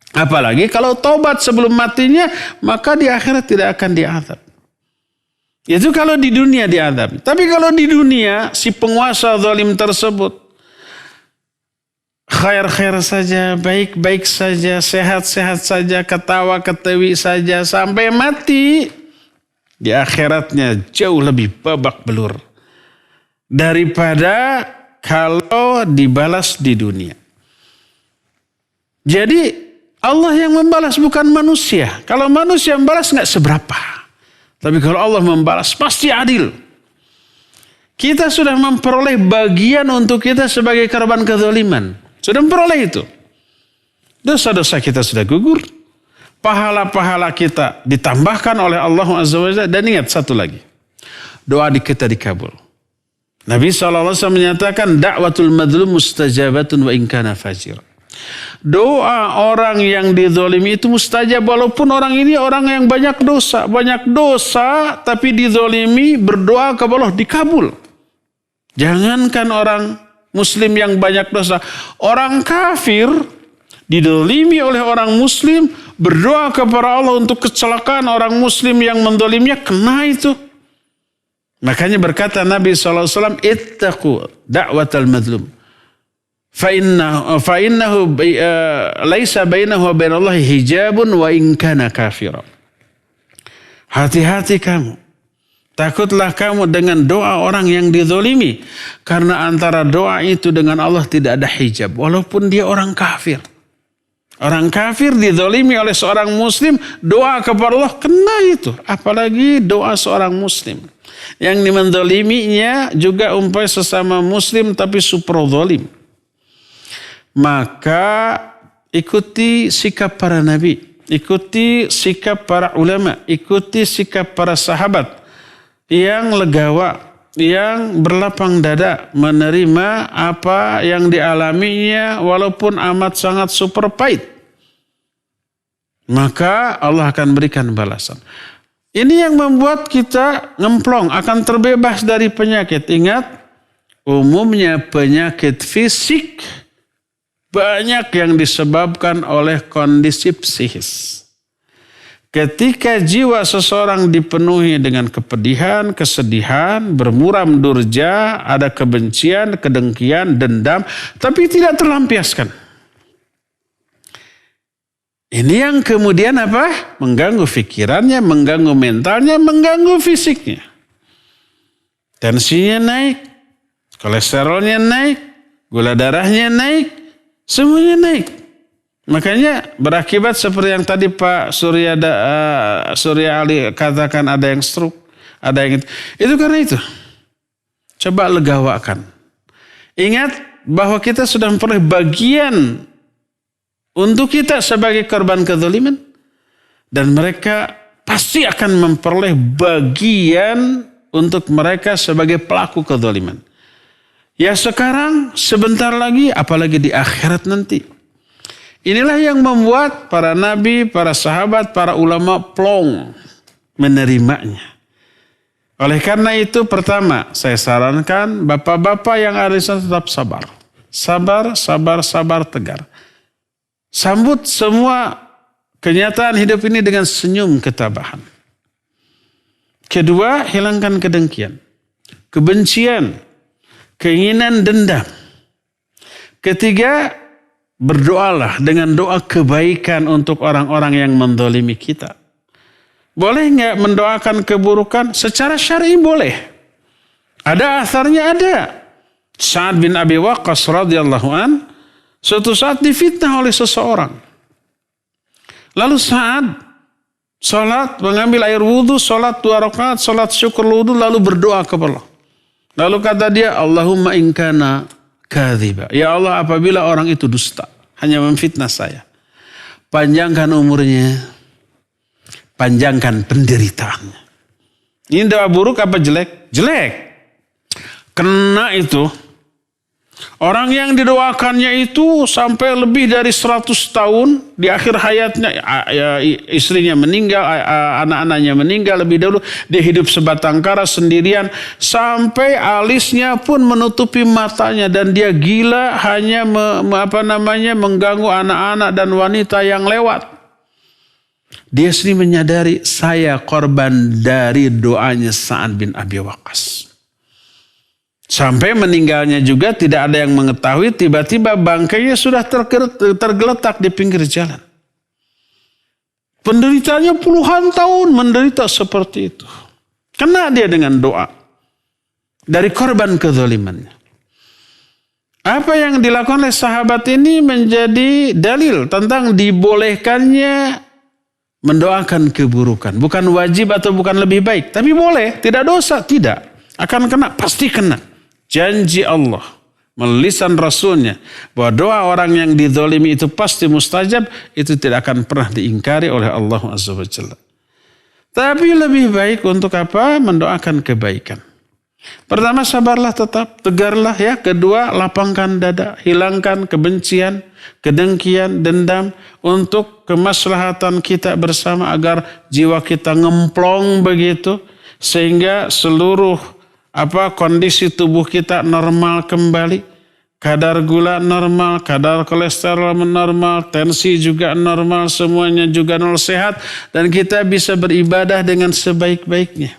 Apalagi kalau tobat sebelum matinya, maka di akhirat tidak akan diazab. Itu kalau di dunia diazab. Tapi kalau di dunia si penguasa zalim tersebut khair-khair saja, baik-baik saja, sehat-sehat saja, ketawa-ketawi saja sampai mati, di akhiratnya jauh lebih babak belur daripada kalau dibalas di dunia. Jadi Allah yang membalas bukan manusia. Kalau manusia membalas nggak seberapa. Tapi kalau Allah membalas pasti adil. Kita sudah memperoleh bagian untuk kita sebagai korban kezaliman. Sudah memperoleh itu. Dosa-dosa kita sudah gugur. Pahala-pahala kita ditambahkan oleh Allah Azza wa Jalla. Dan ingat satu lagi. Doa kita dikabul. Nabi SAW menyatakan da'watul madlum mustajabatun wa in kana fajir. Doa orang yang dizolimi itu mustajab walaupun orang ini orang yang banyak dosa. Banyak dosa tapi dizolimi, berdoa kepada Allah dikabul. Jangankan orang muslim yang banyak dosa. Orang kafir dizolimi oleh orang muslim, berdoa kepada Allah untuk kecelakaan orang muslim yang mendolimnya, kena itu. Makanya berkata Nabi SAW, ittaqu da'watal madlum. Fa'innahu laisa bainahu wa bainallahi hijabun wa in kana kafira. Hati-hati kamu. Takutlah kamu dengan doa orang yang dizolimi. Karena antara doa itu dengan Allah tidak ada hijab. Walaupun dia orang kafir. Orang kafir dizolimi oleh seorang muslim, doa kepada Allah kena itu. Apalagi doa seorang muslim. Yang menzoliminya juga umpamanya sesama muslim tapi super zalim. Maka ikuti sikap para nabi, ikuti sikap para ulama, ikuti sikap para sahabat yang legawa, yang berlapang dada menerima apa yang dialaminya walaupun amat sangat super pahit. Maka Allah akan berikan balasan. Ini yang membuat kita ngemplong, akan terbebas dari penyakit. Ingat, umumnya penyakit fisik banyak yang disebabkan oleh kondisi psikis. Ketika jiwa seseorang dipenuhi dengan kepedihan, kesedihan, bermuram durja, ada kebencian, kedengkian, dendam, tapi tidak terlampiaskan. Ini yang kemudian apa? Mengganggu pikirannya, mengganggu mentalnya, mengganggu fisiknya. Tensinya naik, kolesterolnya naik, gula darahnya naik, semuanya naik. Makanya berakibat seperti yang tadi Pak Surya Ali katakan, ada yang stroke, ada yang itu karena itu. Coba legawakan. Ingat bahwa kita sudah memperoleh bagian untuk kita sebagai korban kezaliman, dan mereka pasti akan memperoleh bagian untuk mereka sebagai pelaku kezaliman. Ya sekarang, sebentar lagi, apalagi di akhirat nanti. Inilah yang membuat para nabi, para sahabat, para ulama plong menerimanya. Oleh karena itu, pertama saya sarankan bapak-bapak yang ada di sana tetap sabar. Sabar, sabar, sabar, tegar. Sambut semua kenyataan hidup ini dengan senyum ketabahan. Kedua, hilangkan kedengkian, kebencian, keinginan dendam. Ketiga, berdoalah dengan doa kebaikan untuk orang-orang yang menzalimi kita. Boleh nggak mendoakan keburukan? Secara syar'i boleh. Ada asarnya, ada. Sa'ad bin Abi Waqqas radhiyallahu an suatu saat difitnah oleh seseorang. Lalu Sa'ad sholat, mengambil air wudhu, sholat 2 rakaat, sholat syukur wudhu, lalu berdoa kepada Allah. Lalu kata dia, Allahumma in kana kadhiba. Ya Allah, apabila orang itu dusta, hanya memfitnah saya, panjangkan umurnya, panjangkan penderitaannya. Ini doa buruk apa jelek? Jelek. Kena itu. Orang yang didoakannya itu sampai lebih dari 100 tahun, di akhir hayatnya istrinya meninggal, anak-anaknya meninggal lebih dahulu, dia hidup sebatang kara sendirian, sampai alisnya pun menutupi matanya dan dia gila hanya mengganggu anak-anak dan wanita yang lewat. Dia sendiri menyadari, saya korban dari doanya Sa'ad bin Abi Waqqas. Sampai meninggalnya juga tidak ada yang mengetahui, tiba-tiba bangkainya sudah tergeletak di pinggir jalan. Penderitanya puluhan tahun menderita seperti itu. Kena dia dengan doa dari korban kezalimannya. Apa yang dilakukan oleh sahabat ini menjadi dalil tentang dibolehkannya mendoakan keburukan. Bukan wajib atau bukan lebih baik, tapi boleh, tidak dosa, tidak. Akan kena, pasti kena. Janji Allah melalui lisan Rasulnya bahwa doa orang yang dizalimi itu pasti mustajab, itu tidak akan pernah diingkari oleh Allah Azza wa Jalla. Tapi lebih baik untuk apa? Mendoakan kebaikan. Pertama, sabarlah tetap, tegarlah ya. Kedua, lapangkan dada, hilangkan kebencian, kedengkian, dendam untuk kemaslahatan kita bersama agar jiwa kita ngemplong begitu sehingga seluruh kondisi tubuh kita normal kembali, kadar gula normal, kadar kolesterol normal, tensi juga normal, semuanya juga normal, sehat, dan kita bisa beribadah dengan sebaik-baiknya.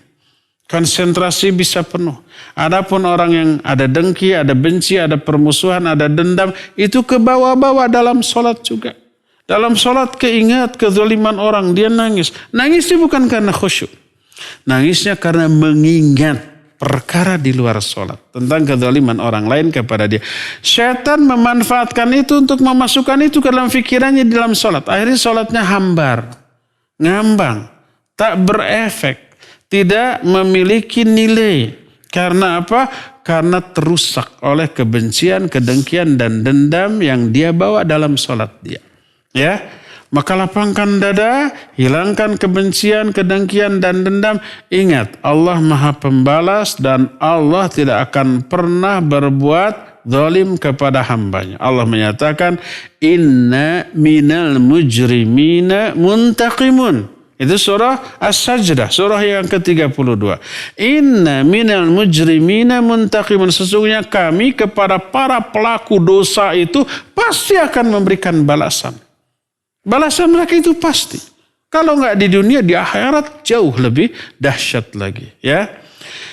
Konsentrasi bisa penuh. Adapun orang yang ada dengki, ada benci, ada permusuhan, ada dendam, itu ke bawah-bawah dalam sholat juga. Dalam sholat keingat kezaliman orang, dia nangis. Nangisnya bukan karena khusyuk. Nangisnya karena mengingat perkara di luar sholat tentang kezaliman orang lain kepada dia. Syaitan memanfaatkan itu untuk memasukkan itu ke dalam fikirannya di dalam sholat. Akhirnya sholatnya hambar, ngambang, tak berefek, tidak memiliki nilai. Karena apa? Karena terusak oleh kebencian, kedengkian, dan dendam yang dia bawa dalam sholat dia. Ya, maka lapangkan dada, hilangkan kebencian, kedengkian dan dendam. Ingat, Allah Maha Pembalas dan Allah tidak akan pernah berbuat zalim kepada hambanya. Allah menyatakan, inna minal mujrimina muntaqimun. Itu surah As-Sajdah, surah yang ke-32. Inna minal mujrimina muntaqimun. Sesungguhnya kami kepada para pelaku dosa itu pasti akan memberikan balasan. Balasan mereka itu pasti. Kalau nggak di dunia, di akhirat jauh lebih dahsyat lagi. Ya,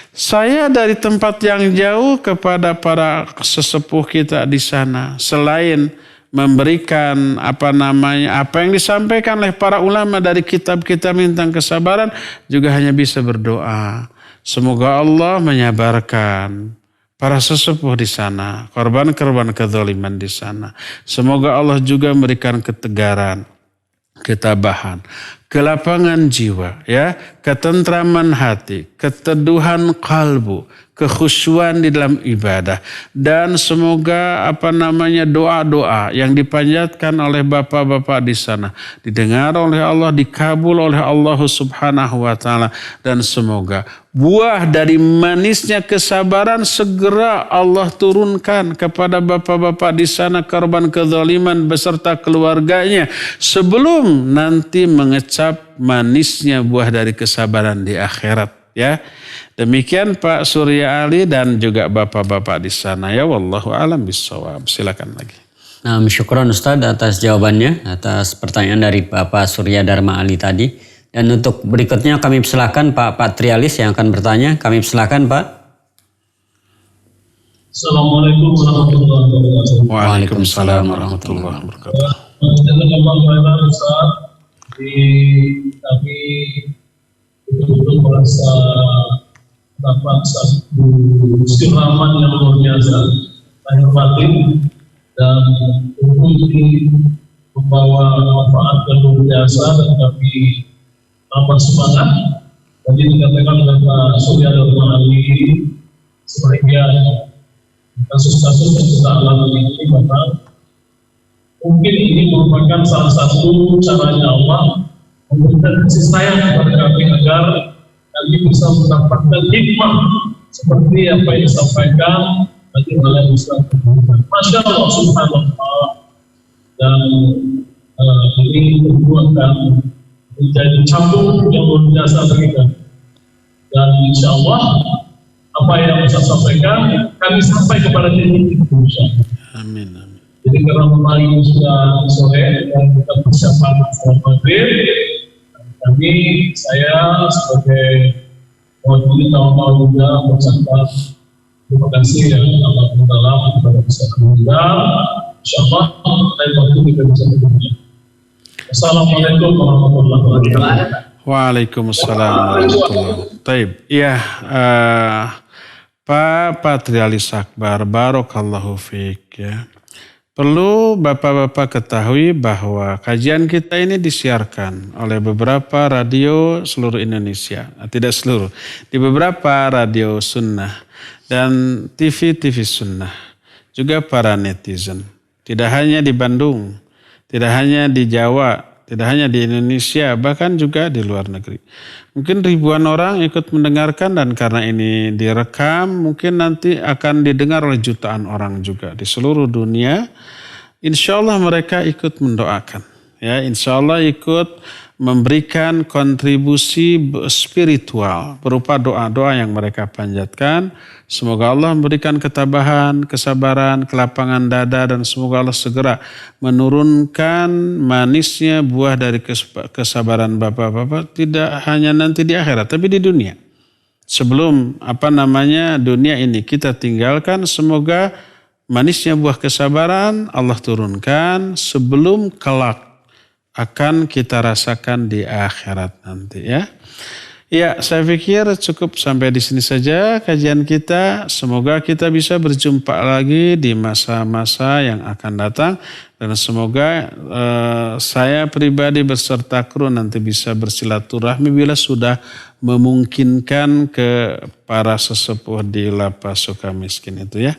saya dari tempat yang jauh kepada para sesepuh kita di sana, selain memberikan apa yang disampaikan oleh para ulama dari kitab-kitab tentang kesabaran, juga hanya bisa berdoa. Semoga Allah menyabarkan para sesepuh di sana, korban-korban kezaliman di sana. Semoga Allah juga memberikan ketegaran, ketabahan, kelapangan jiwa, ya, ketentraman hati, keteduhan kalbu, kekhusyuan di dalam ibadah, dan semoga doa-doa yang dipanjatkan oleh bapak-bapak di sana didengar oleh Allah, dikabul oleh Allah Subhanahu wa taala, dan semoga buah dari manisnya kesabaran segera Allah turunkan kepada bapak-bapak di sana korban kezaliman beserta keluarganya sebelum nanti mengecap manisnya buah dari kesabaran di akhirat, ya. Demikian Pak Surya Ali dan juga bapak-bapak di sana, ya, wallahu a'lam bishawab. Silakan lagi. Nah, syukron Ustaz atas jawabannya, atas pertanyaan dari Bapak Surya Dharma Ali tadi. Dan untuk berikutnya kami persilakan Pak Patrialis yang akan bertanya. Kami persilakan Pak. Assalamualaikum warahmatullahi wabarakatuh. Waalaikumsalam warahmatullahi wabarakatuh. Kami betul-betul merasa dapat satu istirahat yang luar biasa, lahir batin, dan ini membawa manfaat yang luar biasa, dan kami tambah semangat. Tadi dikatakan oleh Pak Surya Dharma Ali, sebagian kasus-kasus yang kita alami ini Bapak, mungkin ini merupakan salah satu caranya Allah memberikan kasih sayang kepada kami agar kami bisa mendapatkan hikmah seperti apa yang disampaikan bagi oleh Ustaz. Masya Allah subhanallah, dan ini tentu akan menjadi cabang yang luar biasa bagi kami. Dan insya Allah apa yang Ustaz sampaikan kami sampai kepada titik itu insya Allah. Amin, amin. Jadi karena memang sudah sore dan kita persiapan salat maghrib, saya sebagai mewakili tahun-tahun juga mengucapkan terima kasih ya Allah Taala kepada Ustaz Muda. Insyaallah lain waktu kita bisa bertemu. Assalamualaikum warahmatullahi wabarakatuh. Waalaikumsalam warahmatullahi wabarakatuh. Taib. Ya, Pak Patrialis Akbar, barakallahu fiik, ya. Perlu bapak-bapak ketahui bahwa kajian kita ini disiarkan oleh beberapa radio seluruh Indonesia. Tidak seluruh, di beberapa radio sunnah dan TV sunnah. Juga para netizen. Tidak hanya di Bandung, tidak hanya di Jawa, tidak hanya di Indonesia, bahkan juga di luar negeri. Mungkin ribuan orang ikut mendengarkan, dan karena ini direkam, mungkin nanti akan didengar oleh jutaan orang juga di seluruh dunia. Insya Allah mereka ikut mendoakan. Ya, insya Allah ikut memberikan kontribusi spiritual berupa doa-doa yang mereka panjatkan. Semoga Allah memberikan ketabahan, kesabaran, kelapangan dada, dan semoga Allah segera menurunkan manisnya buah dari kesabaran bapak-bapak, tidak hanya nanti di akhirat tapi di dunia. Sebelum dunia ini kita tinggalkan, semoga manisnya buah kesabaran Allah turunkan sebelum kelak akan kita rasakan di akhirat nanti, ya. Ya, saya pikir cukup sampai di sini saja kajian kita. Semoga kita bisa berjumpa lagi di masa-masa yang akan datang. Dan semoga saya pribadi beserta kru nanti bisa bersilaturahmi bila sudah memungkinkan ke para sesepuh di Lapas Sukamiskin itu ya.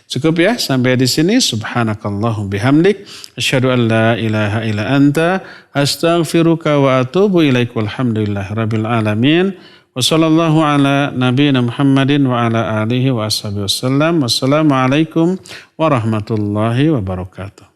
Cukup ya sampai di sini. Subhanakallahum bihamdik asyhadu an la ilaha illa anta astaghfiruka wa atubu ilaik. Walhamdulillahi rabbil alamin. Wa sallallahu ala nabiyina Muhammadin wa ala alihi wa ashabihi wasallam. Wassalamualaikum warahmatullahi wabarakatuh.